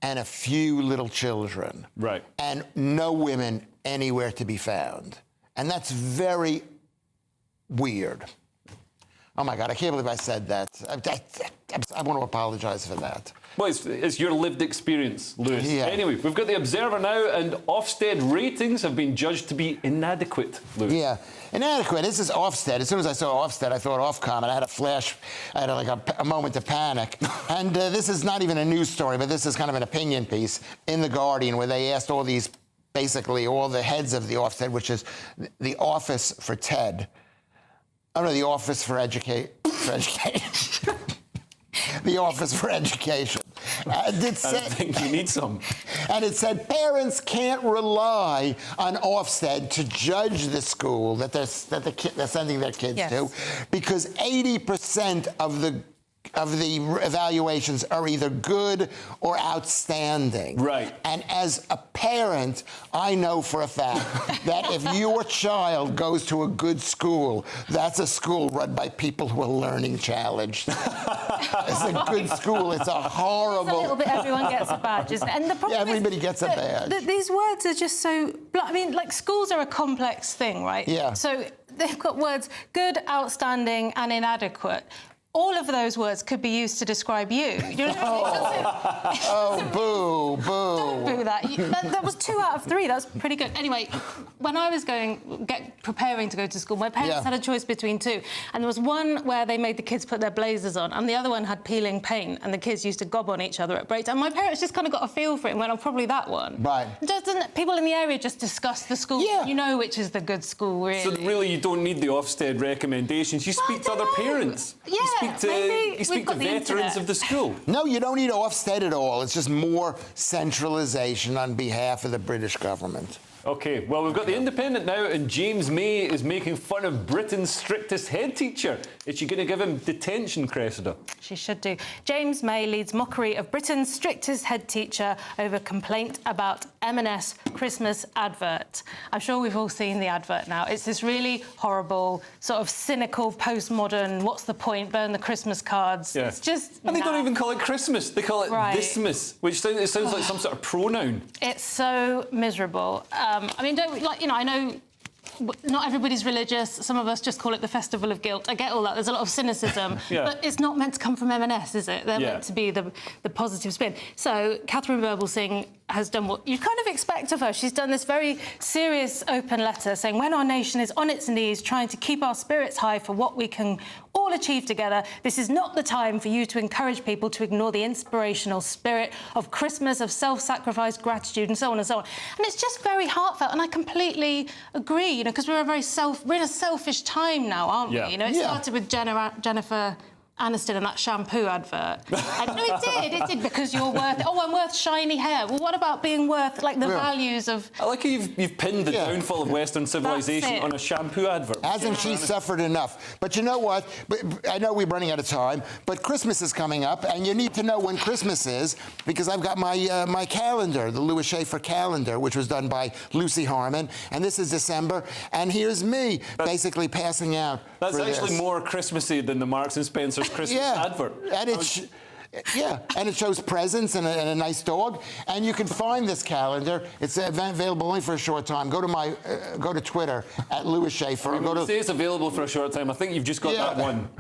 and a few little children. Right. And no women anywhere to be found. And that's very weird. Oh, my God, I can't believe I said that. I want to apologize for that. Well, it's your lived experience, Lewis. Yeah. Anyway, we've got the Observer now, and Ofsted ratings have been judged to be inadequate, Lewis. Yeah, inadequate. This is Ofsted. As soon as I saw Ofsted, I thought Ofcom, and I had a flash. I had a moment of panic. And this is not even a news story, but this is kind of an opinion piece in The Guardian where they asked all the heads of the Ofsted, which is the Office for TED. Oh, no, the Office for Education. The Office for Education. I think you need some. And it said parents can't rely on Ofsted to judge the school that they're sending their kids to, because 80% of the evaluations are either good or outstanding. Right. And as a parent, I know for a fact that if your child goes to a good school, that's a school run by people who are learning challenged. It's a good school. It's a horrible... It's a little bit everyone gets a badge, isn't it? And the problem everybody gets a badge. These words are just so... I mean, like, schools are a complex thing, right? Yeah. So they've got words good, outstanding and inadequate. All of those words could be used to describe you. You know what I mean? Boo. Don't boo that. That was 2 out of 3. That's pretty good. Anyway, when I was preparing to go to school, my parents had a choice between 2. And there was one where they made the kids put their blazers on, and the other one had peeling paint, and the kids used to gob on each other at break time. My parents just kind of got a feel for it and went, oh, probably that one. Right. Doesn't people in the area just discuss the school? Yeah. You know which is the good school, really. So really you don't need the Ofsted recommendations. You speak to other parents. Yeah. You speak to veterans of the school. No, you don't need Ofsted at all. It's just more centralisation on behalf of the British government. OK, well, we've got The Independent now, and James May is making fun of Britain's strictest head teacher. Is she going to give him detention, Cressida? She should do. James May leads mockery of Britain's strictest head teacher over complaint about M&S Christmas advert. I'm sure we've all seen the advert now. It's this really horrible, sort of cynical, postmodern, what's the point, burn the Christmas cards. Yeah. It's just... And they don't even call it Christmas. They call it Thismas, which sounds like some sort of pronoun. It's so miserable. I mean, I know not everybody's religious. Some of us just call it the Festival of Guilt. I get all that. There's a lot of cynicism. Yeah. But it's not meant to come from M&S, is it? They're meant to be the positive spin. So Catherine Birbalsingh has done what you kind of expect of her. She's done this very serious open letter saying, when our nation is on its knees trying to keep our spirits high for what we can all achieve together, this is not the time for you to encourage people to ignore the inspirational spirit of Christmas, of self-sacrifice, gratitude, and so on and so on. And it's just very heartfelt, and I completely agree, you know, because we're in a selfish time now, aren't we? You know, it started with Jennifer Aniston and that shampoo advert. And no, it did, because you're worth... Oh, I'm worth shiny hair. Well, what about being worth, like, the values of... I like how you've pinned the downfall of Western civilization on a shampoo advert. Hasn't she suffered enough? But you know what? I know we're running out of time, but Christmas is coming up, and you need to know when Christmas is, because I've got my my calendar, the Louis Schaefer calendar, which was done by Lucy Harmon, and this is December, and here's me basically passing out. That's actually more Christmassy than the Marks and Spencer's Christmas advert. And and it shows presents and a nice dog. And you can find this calendar. It's available only for a short time. Go to Twitter at Louis Schaefer. When you say it's available for a short time, I think you've just got that one.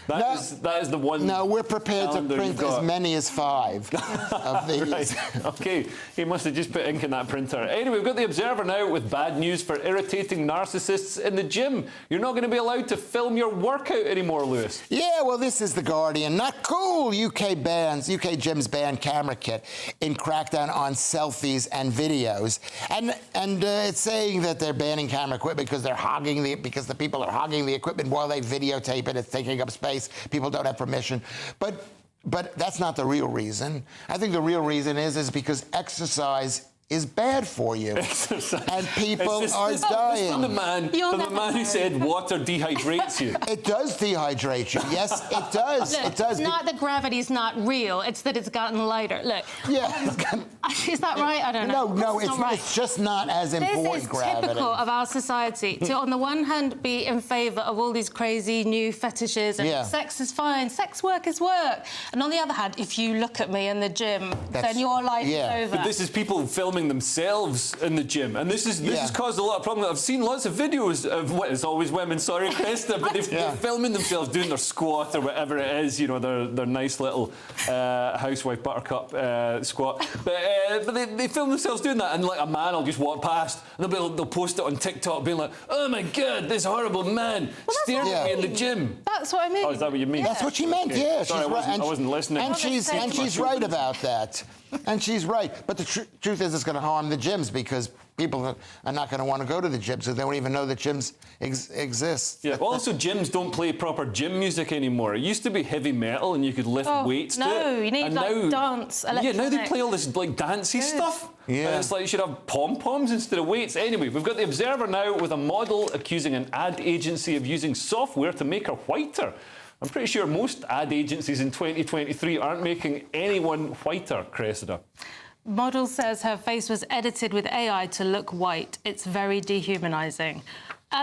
That is the one. No, we're prepared to print as many as 5 of these. Right. OK, he must have just put ink in that printer. Anyway, we've got The Observer now with bad news for irritating narcissists in the gym. You're not going to be allowed to film your workout anymore, Lewis. Yeah, well, this is The Guardian. Not cool. UK gyms ban camera kit in crackdown on selfies and videos. And it's saying that they're banning camera equipment because because the people are hogging the equipment while they videotape it. It's taking up space. People don't have permission. But that's not the real reason. I think the real reason is because exercise is bad for you. And people are dying. From the man who said water dehydrates you. It does dehydrate you. Yes, it does. Look, it does. It's not that gravity's not real. It's that it's gotten lighter. Look. Yeah. Is that right? I don't know. No, it's just not as important, this is gravity. typical of our society to, on the one hand, be in favour of all these crazy new fetishes and sex is fine, sex work is work. And on the other hand, if you look at me in the gym, then your life is over. But this is people filming themselves in the gym, and this has caused a lot of problems. I've seen lots of videos of it's always women, sorry, Cresta, but they're filming themselves doing their squat or whatever it is, you know, their nice little housewife buttercup squat. But they film themselves doing that, and like a man will just walk past, and they'll post it on TikTok, being like, "Oh my God, this horrible man staring at me in the gym." That's what I mean. Oh, is that what you mean? That's what she meant. Okay. Yeah, sorry, I wasn't listening. And she's right about that. And she's right. But the truth is, it's going to harm the gyms because people are not going to want to go to the gyms, so they don't even know that gyms exist. Yeah. Also, gyms don't play proper gym music anymore. It used to be heavy metal, and you could lift weights to it. No, you need dance. Yeah, now they play all this like dancey stuff. Yeah. And it's like you should have pom-poms instead of weights. Anyway, we've got The Observer now with a model accusing an ad agency of using software to make her whiter. I'm pretty sure most ad agencies in 2023 aren't making anyone whiter, Cressida. Model says her face was edited with AI to look white. It's very dehumanising.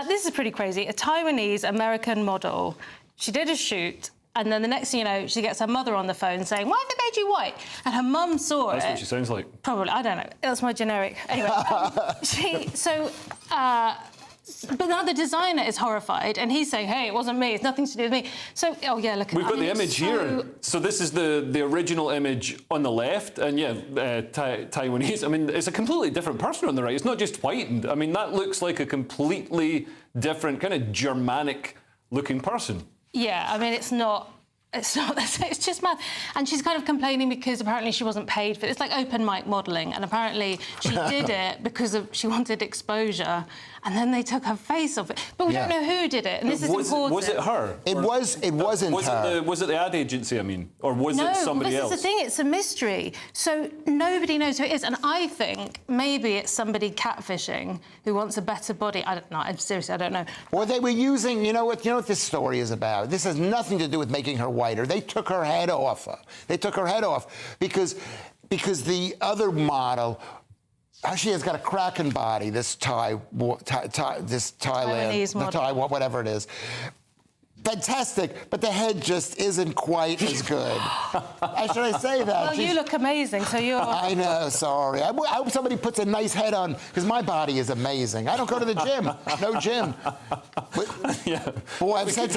This is pretty crazy. A Taiwanese-American model, she did a shoot, and then the next thing you know, she gets her mother on the phone saying, "Why have they made you white?" And her mum saw it. That's what she sounds like. Probably, I don't know. That's my generic. Anyway, but now the designer is horrified, and he's saying, "Hey, it wasn't me. It's nothing to do with me." So, oh yeah, look. We've got the image here. So this is the original image on the left, and Taiwanese. I mean, it's a completely different person on the right. It's not just whitened. I mean, that looks like a completely different kind of Germanic-looking person. Yeah, I mean, it's not It's not. It's just mad. And she's kind of complaining because apparently she wasn't paid for it. It's like open mic modelling, and apparently she did it because she wanted exposure, and then they took her face off it. But we don't know who did it, and this is important. Was it her? It wasn't her. Was it the ad agency, I mean? Or was it somebody else? No, this is the thing, it's a mystery. So nobody knows who it is, and I think maybe it's somebody catfishing who wants a better body. I don't know. Seriously, I don't know. Or they were using, you know what this story is about? This has nothing to do with making her whiter. They took her head off her. They took her head off because the other model, she has got a cracking body, this Thailand, whatever it is. Fantastic, but the head just isn't quite as good. Should I say that? Well, you look amazing, so you're... I know, sorry. I hope somebody puts a nice head on, because my body is amazing. I don't go to the gym. No gym. But, boy, I've said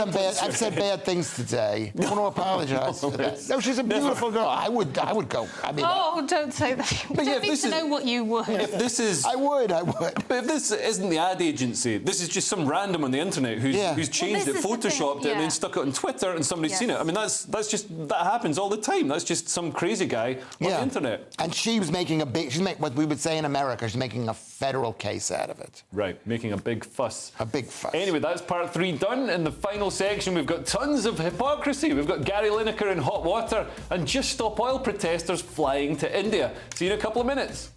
bad things today. I want to apologize for that. No, she's a beautiful girl. I would go. I mean, don't say that. We don't need to know what you would. If this is... I would. But if this isn't the ad agency, this is just some random on the internet who's changed it, photoshopped it, and then stuck it on Twitter, and somebody's seen it. I mean, that happens all the time. That's just some crazy guy on the internet. And she was making what we would say in America, she's making a federal case out of it. Right, making a big fuss. A big fuss. Anyway, that's part 3 done. In the final section, we've got tons of hypocrisy. We've got Gary Lineker in hot water and Just Stop Oil protesters flying to India. See you in a couple of minutes.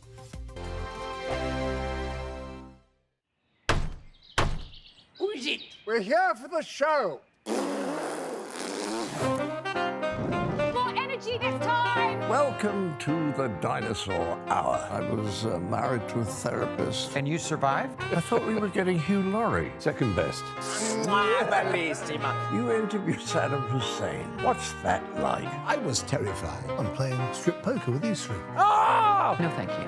Who is it? We're here for the show. More energy this time! Welcome to the dinosaur hour. I was married to a therapist. And you survived? I thought we were getting Hugh Laurie. Second best. You interviewed Saddam Hussein. What's that like? I was terrified. I'm playing strip poker with you three. Oh! No, thank you.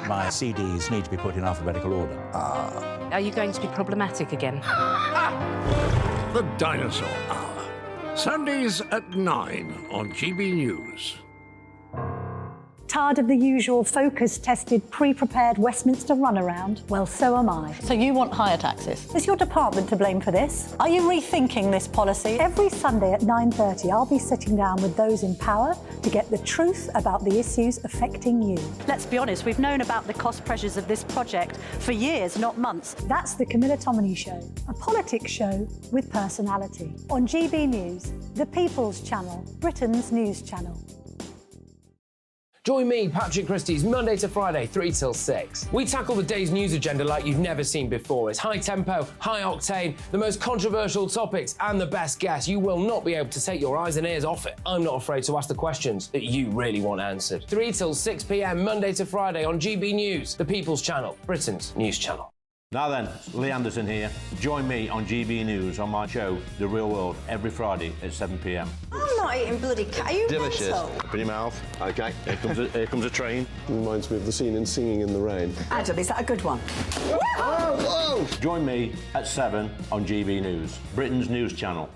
My CDs need to be put in alphabetical order. Are you going to be problematic again? The Dinosaur Hour. Sundays at 9 on GB News. Tired of the usual focus-tested, pre-prepared Westminster runaround? Well, so am I. So you want higher taxes? Is your department to blame for this? Are you rethinking this policy? Every Sunday at 9:30, I'll be sitting down with those in power to get the truth about the issues affecting you. Let's be honest, we've known about the cost pressures of this project for years, not months. That's the Camilla Tominey Show, a politics show with personality. On GB News, the People's Channel, Britain's news channel. Join me, Patrick Christie's, Monday to Friday, 3 till 6. We tackle the day's news agenda like you've never seen before. It's high tempo, high octane, the most controversial topics, and the best guests. You will not be able to take your eyes and ears off it. I'm not afraid to ask the questions that you really want answered. 3 till 6 p.m, Monday to Friday on GB News, the People's Channel, Britain's news channel. Now then, Lee Anderson here. Join me on GB News on my show, The Real World, every Friday at 7 p.m. I'm not eating bloody cat. Are you Delicious. mental? Open your mouth. OK, here comes a train. Reminds me of the scene in Singing in the Rain. Adam, is that a good one? Whoa! Join me at 7 on GB News, Britain's news channel.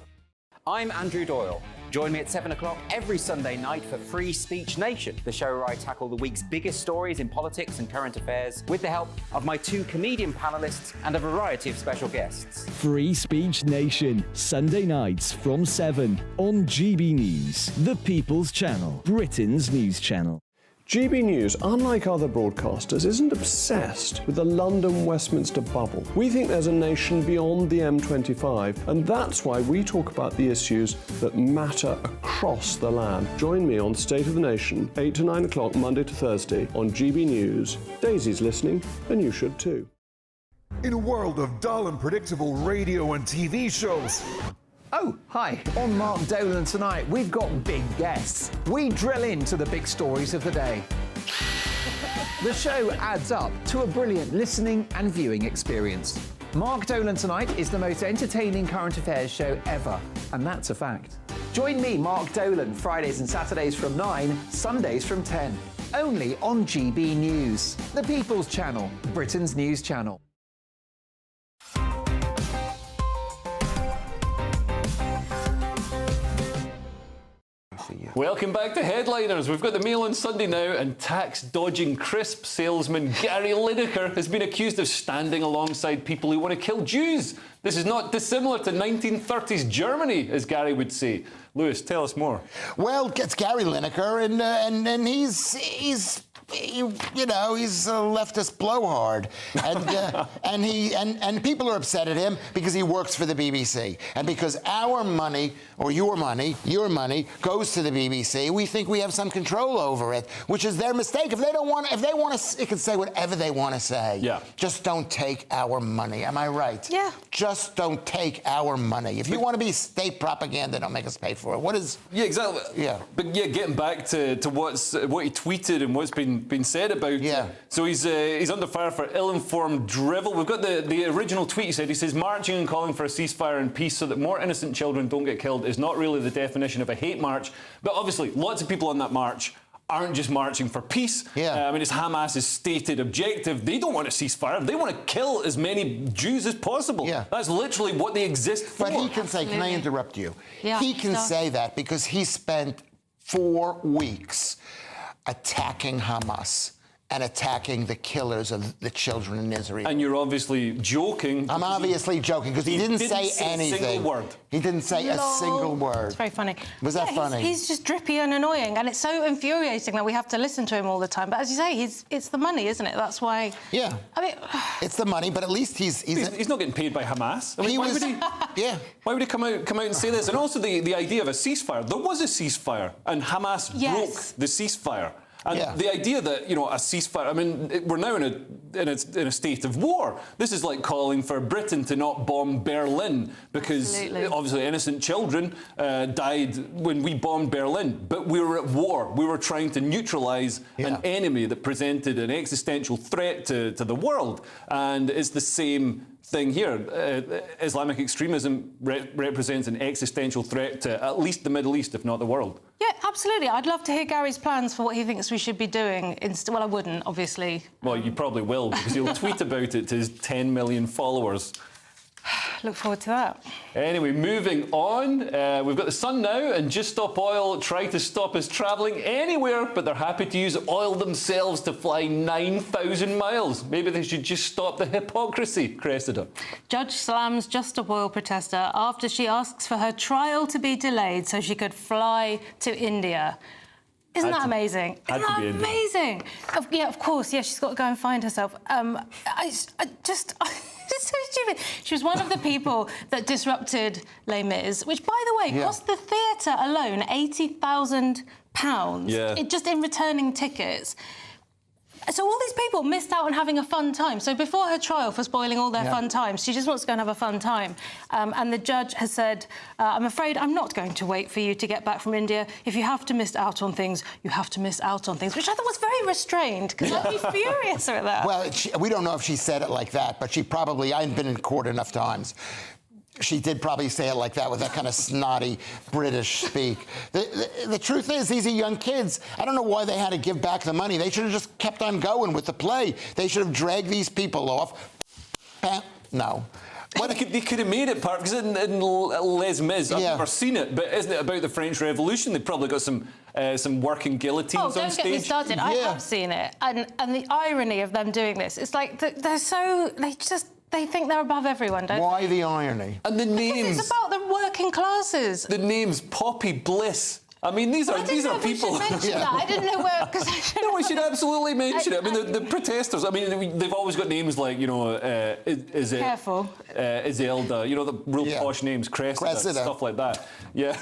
I'm Andrew Doyle. Join me at 7 o'clock every Sunday night for Free Speech Nation, the show where I tackle the week's biggest stories in politics and current affairs with the help of my 2 comedian panellists and a variety of special guests. Free Speech Nation, Sunday nights from 7 on GB News, the People's Channel, Britain's news channel. GB News, unlike other broadcasters, isn't obsessed with the London-Westminster bubble. We think there's a nation beyond the M25, and that's why we talk about the issues that matter across the land. Join me on State of the Nation, 8 to 9 o'clock, Monday to Thursday, on GB News. Daisy's listening, and you should too. In a world of dull and predictable radio and TV shows, Oh, hi. On Mark Dolan tonight, we've got big guests. We drill into the big stories of the day. The show adds up to a brilliant listening and viewing experience. Mark Dolan Tonight is the most entertaining current affairs show ever, and that's a fact. Join me, Mark Dolan, Fridays and Saturdays from 9, Sundays from 10. Only on GB News, the People's Channel, Britain's news channel. for you. Welcome back to Headliners. We've got the Mail on Sunday now, and tax-dodging crisp salesman Gary Lineker has been accused of standing alongside people who want to kill Jews. This is not dissimilar to 1930s Germany, as Gary would say. Lewis, tell us more. Well, it's Gary Lineker, and he's a leftist blowhard, and people are upset at him because he works for the BBC, and because our money, or your money, goes to the BBC. We think we have some control over it, which is their mistake. If they want to, they can say whatever they want to say. Yeah. Just don't take our money. Am I right? Yeah. Just don't take our money. If you want to be state propaganda, don't make us pay for it. What is? Yeah, exactly. Yeah. But yeah, getting back to what he tweeted and what's been said about it. So he's under fire for ill-informed drivel. We've got the original tweet. He says marching and calling for a ceasefire and peace so that more innocent children don't get killed is not really the definition of a hate march. But obviously, lots of people on that march aren't just marching for peace. Yeah. I mean, it's Hamas's stated objective. They don't want a ceasefire. They want to kill as many Jews as possible. Yeah. That's literally what they exist for. But he can say, can I interrupt you? Yeah, he can say that because he spent 4 weeks attacking Hamas and attacking the killers of the children in Israel. And you're obviously joking. I'm obviously joking because he didn't say anything. A single word. He didn't say a single word. It's very funny. Was that funny? He's just drippy and annoying, and it's so infuriating that we have to listen to him all the time. But as you say, it's the money, isn't it? That's why. Yeah. I mean, it's the money, but at least he's not getting paid by Hamas. I mean, why would he come out and say this? And also the idea of a ceasefire. There was a ceasefire, and Hamas broke the ceasefire. And the idea that, a ceasefire, I mean, we're now in a state of war. This is like calling for Britain to not bomb Berlin because obviously innocent children died when we bombed Berlin. But we were at war. We were trying to neutralise an enemy that presented an existential threat to the world. And it's the same thing here. Islamic extremism represents an existential threat to at least the Middle East, if not the world. yeah, absolutely. I'd love to hear Gary's plans for what he thinks we should be doing. Well, I wouldn't, obviously. Well, you probably will, because he'll tweet about it to his 10 million followers. Look forward to that. Anyway, moving on. We've got the Sun now, and Just Stop Oil try to stop us travelling anywhere, but they're happy to use oil themselves to fly 9,000 miles. Maybe they should just stop the hypocrisy, Cressida. Judge slams Just Stop Oil protester after she asks for her trial to be delayed so she could fly to India. Isn't that amazing? Isn't that amazing? Yeah, of course. Yeah, she's got to go and find herself. It's so stupid. She was one of the people that disrupted Les Mis, which, by the way, cost the theatre alone £80,000. Yeah. Just in returning tickets. So all these people missed out on having a fun time. So before her trial for spoiling all their fun times, she just wants to go and have a fun time. And the judge has said, I'm afraid I'm not going to wait for you to get back from India. If you have to miss out on things, you have to miss out on things, which I thought was very restrained, because I'd be furious at that. Well, we don't know if she said it like that, but she probably, I haven't been in court enough times. She did probably say it like that with that kind of snotty British speak. The truth is, these are young kids. I don't know why they had to give back the money. They should have just kept on going with the play. They should have dragged these people off. No. Well, they could have made it part, because in Les Mis, I've never seen it, but isn't it about the French Revolution? They've probably got some working guillotines on stage. Don't get me started. I have seen it. And the irony of them doing this, it's like they think they're above everyone, don't they? Why the irony? And the names. Because it's about the working classes. The names Poppy Bliss. I mean, these are people. I didn't know where. No, we should absolutely mention it. I mean, the protesters. I mean, they've always got names like, Careful. Iselda. The real posh names, Cressida, stuff like that. Yeah.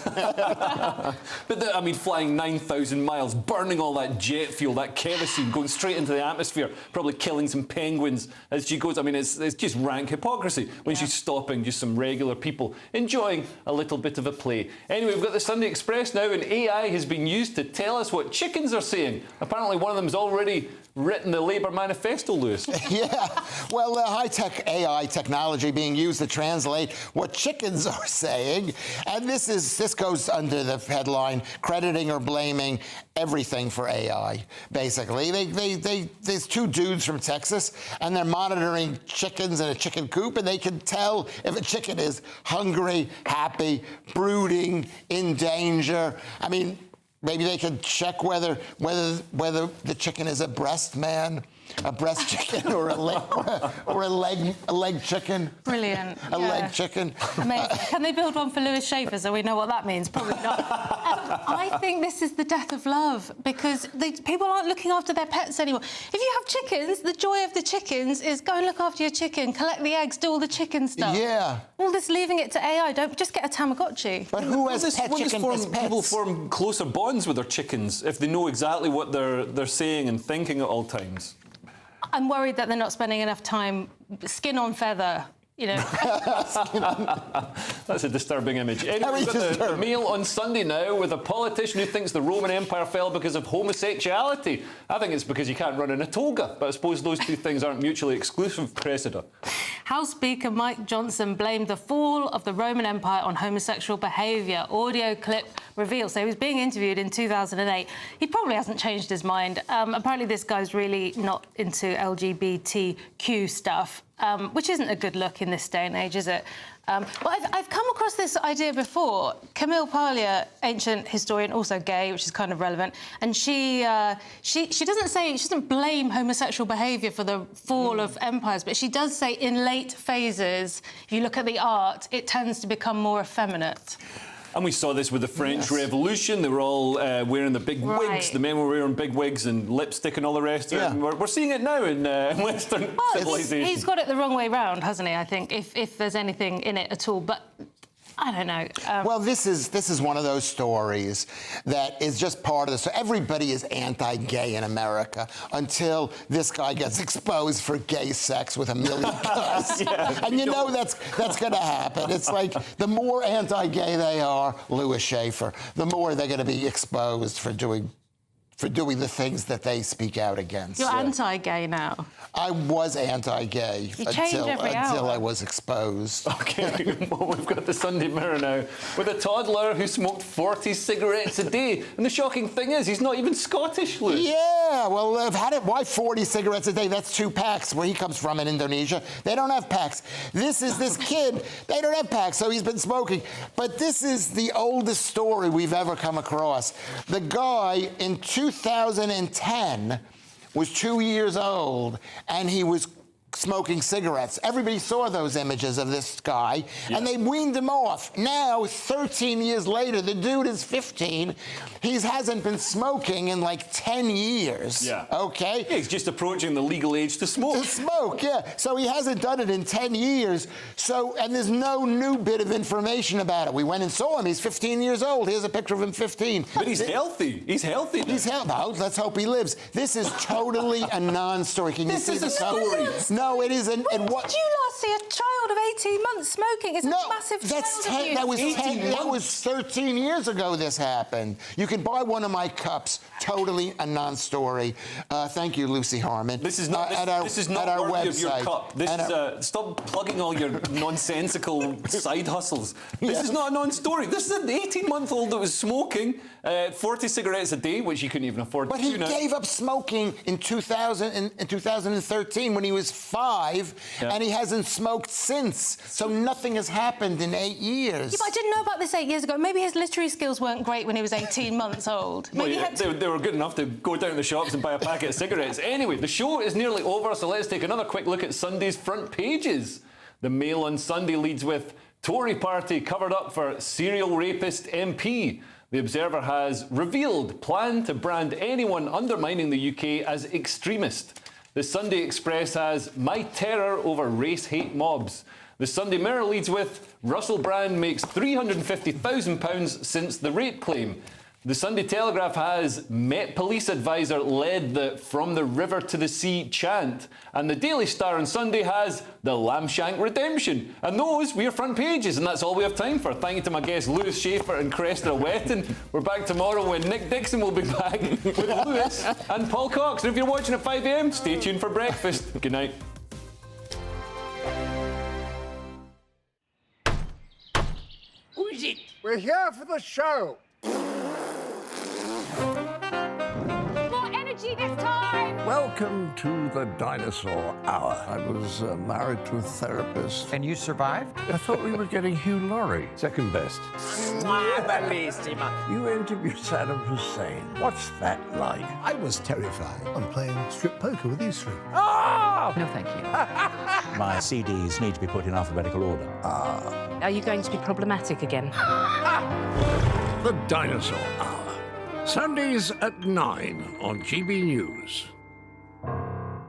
But I mean, flying 9,000 miles, burning all that jet fuel, that kerosene, going straight into the atmosphere, probably killing some penguins as she goes. I mean, it's just rank hypocrisy when she's stopping just some regular people enjoying a little bit of a play. Anyway, we've got the Sunday Express now, and AI has been used to tell us what chickens are saying. Apparently, one of them's already written the Labour manifesto, Lewis. Yeah. Well, high-tech AI technology being used to translate what chickens are saying. And this goes under the headline, crediting or blaming everything for AI, basically. There's two dudes from Texas, and they're monitoring chickens in a chicken coop, and they can tell if a chicken is hungry, happy, brooding, in danger. I mean, Maybe they could check whether the chicken is a breast man, a breast chicken, or a leg chicken. Brilliant. A leg chicken. Amazing. Can they build one for Lewis Schaefer so we know what that means? Probably not. I think this is the death of love because people aren't looking after their pets anymore. If you have chickens, the joy of the chickens is go and look after your chicken, collect the eggs, do all the chicken stuff. Yeah. All this leaving it to AI. Don't just get a Tamagotchi. But who has pet chicken as pets? People form closer bonds with their chickens if they know exactly what they're saying and thinking at all times. I'm worried that they're not spending enough time skin on feather. You know. That's a disturbing image. Anyway, we've got the Mail on Sunday now with a politician who thinks the Roman Empire fell because of homosexuality. I think it's because you can't run in a toga, but I suppose those two things aren't mutually exclusive, Cressida. House Speaker Mike Johnson blamed the fall of the Roman Empire on homosexual behaviour. Audio clip reveals. So he was being interviewed in 2008. He probably hasn't changed his mind. Apparently this guy's really not into LGBTQ stuff. Which isn't a good look in this day and age, is it? But I've come across this idea before. Camille Paglia, ancient historian, also gay, which is kind of relevant, and she doesn't blame homosexual behaviour for the fall of empires, but she does say in late phases, if you look at the art, it tends to become more effeminate. And we saw this with the French Revolution. They were all wearing the big wigs. The men were wearing big wigs and lipstick and all the rest of it. And we're seeing it now in Western civilization. He's got it the wrong way round, hasn't he, I think, if there's anything in it at all. But I don't know. Well, this is one of those stories that is just part of this. So everybody is anti-gay in America until this guy gets exposed for gay sex with a million guys. And you know that's going to happen. It's like the more anti-gay they are, Lewis Schaefer, the more they're going to be exposed for doing the things that they speak out against. You're anti-gay now. I was anti-gay until I was exposed. OK, well, we've got the Sunday Mirror now with a toddler who smoked 40 cigarettes a day. And the shocking thing is, he's not even Scottish, Luke. Yeah, well, I've had it. Why 40 cigarettes a day? That's 2 packs. Where he comes from in Indonesia, they don't have packs. This kid, they don't have packs, so he's been smoking. But this is the oldest story we've ever come across. The guy in 2010 was 2 years old, and he was smoking cigarettes. Everybody saw those images of this guy, and they weaned him off. Now, 13 years later, the dude is 15. He hasn't been smoking in like 10 years. Okay? Yeah, he's just approaching the legal age to smoke. To smoke, yeah. So he hasn't done it in 10 years. And there's no new bit of information about it. We went and saw him. He's 15 years old. Here's a picture of him 15. But he's healthy. He's healthy. He's healthy. Well, let's hope he lives. This is totally a non-story. Can you see the story? No, it isn't. When did you last see a child of 18 months smoking? It's a massive child abuse. That was 13 years ago this happened. You can buy one of my cups. Totally a non-story. Thank you, Lucy Harmon. This is not our worthy website. Of your cup. This is stop plugging all your nonsensical side hustles. This is not a non-story. This is an 18-month-old that was smoking 40 cigarettes a day, which he couldn't even afford. But he gave up smoking in 2013 when he was 5, and he hasn't smoked since. So nothing has happened in 8 years. Yeah, but I didn't know about this 8 years ago. Maybe his literary skills weren't great when he was 18 months old. Maybe they were good enough to go down to the shops and buy a packet of cigarettes. Anyway, the show is nearly over, so let's take another quick look at Sunday's front pages. The Mail on Sunday leads with Tory party covered up for serial rapist MP. The Observer has revealed plan to brand anyone undermining the UK as extremist. The Sunday Express has my terror over race hate mobs. The Sunday Mirror leads with Russell Brand makes £350,000 since the rape claim. The Sunday Telegraph has Met Police advisor led the From the River to the Sea chant. And the Daily Star on Sunday has the Lamshank redemption. And those were your front pages, and that's all we have time for. Thank you to my guests Lewis Schaefer and Cressida Wetton. We're back tomorrow when Nick Dixon will be back with Lewis and Paul Cox. And if you're watching at 5 a.m, stay tuned for breakfast. Good night. Who is it? We're here for the show. More energy this time! Well, Welcome to the dinosaur hour. I was married to a therapist. And you survived? I thought we were getting Hugh Laurie. Second best. You interviewed Saddam Hussein. What's that like? I was terrified. I'm playing strip poker with these three. Oh! No, thank you. My CDs need to be put in alphabetical order. Are you going to be problematic again? The Dinosaur Hour. Sundays at 9 on GB News.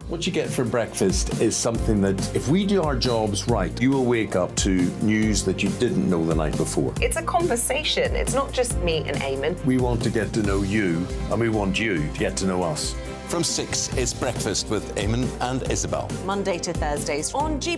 What you get for breakfast is something that, if we do our jobs right, you will wake up to news that you didn't know the night before. It's a conversation. It's not just me and Eamon. We want to get to know you, and we want you to get to know us. From 6, it's Breakfast with Eamon and Isabel. Monday to Thursdays on GB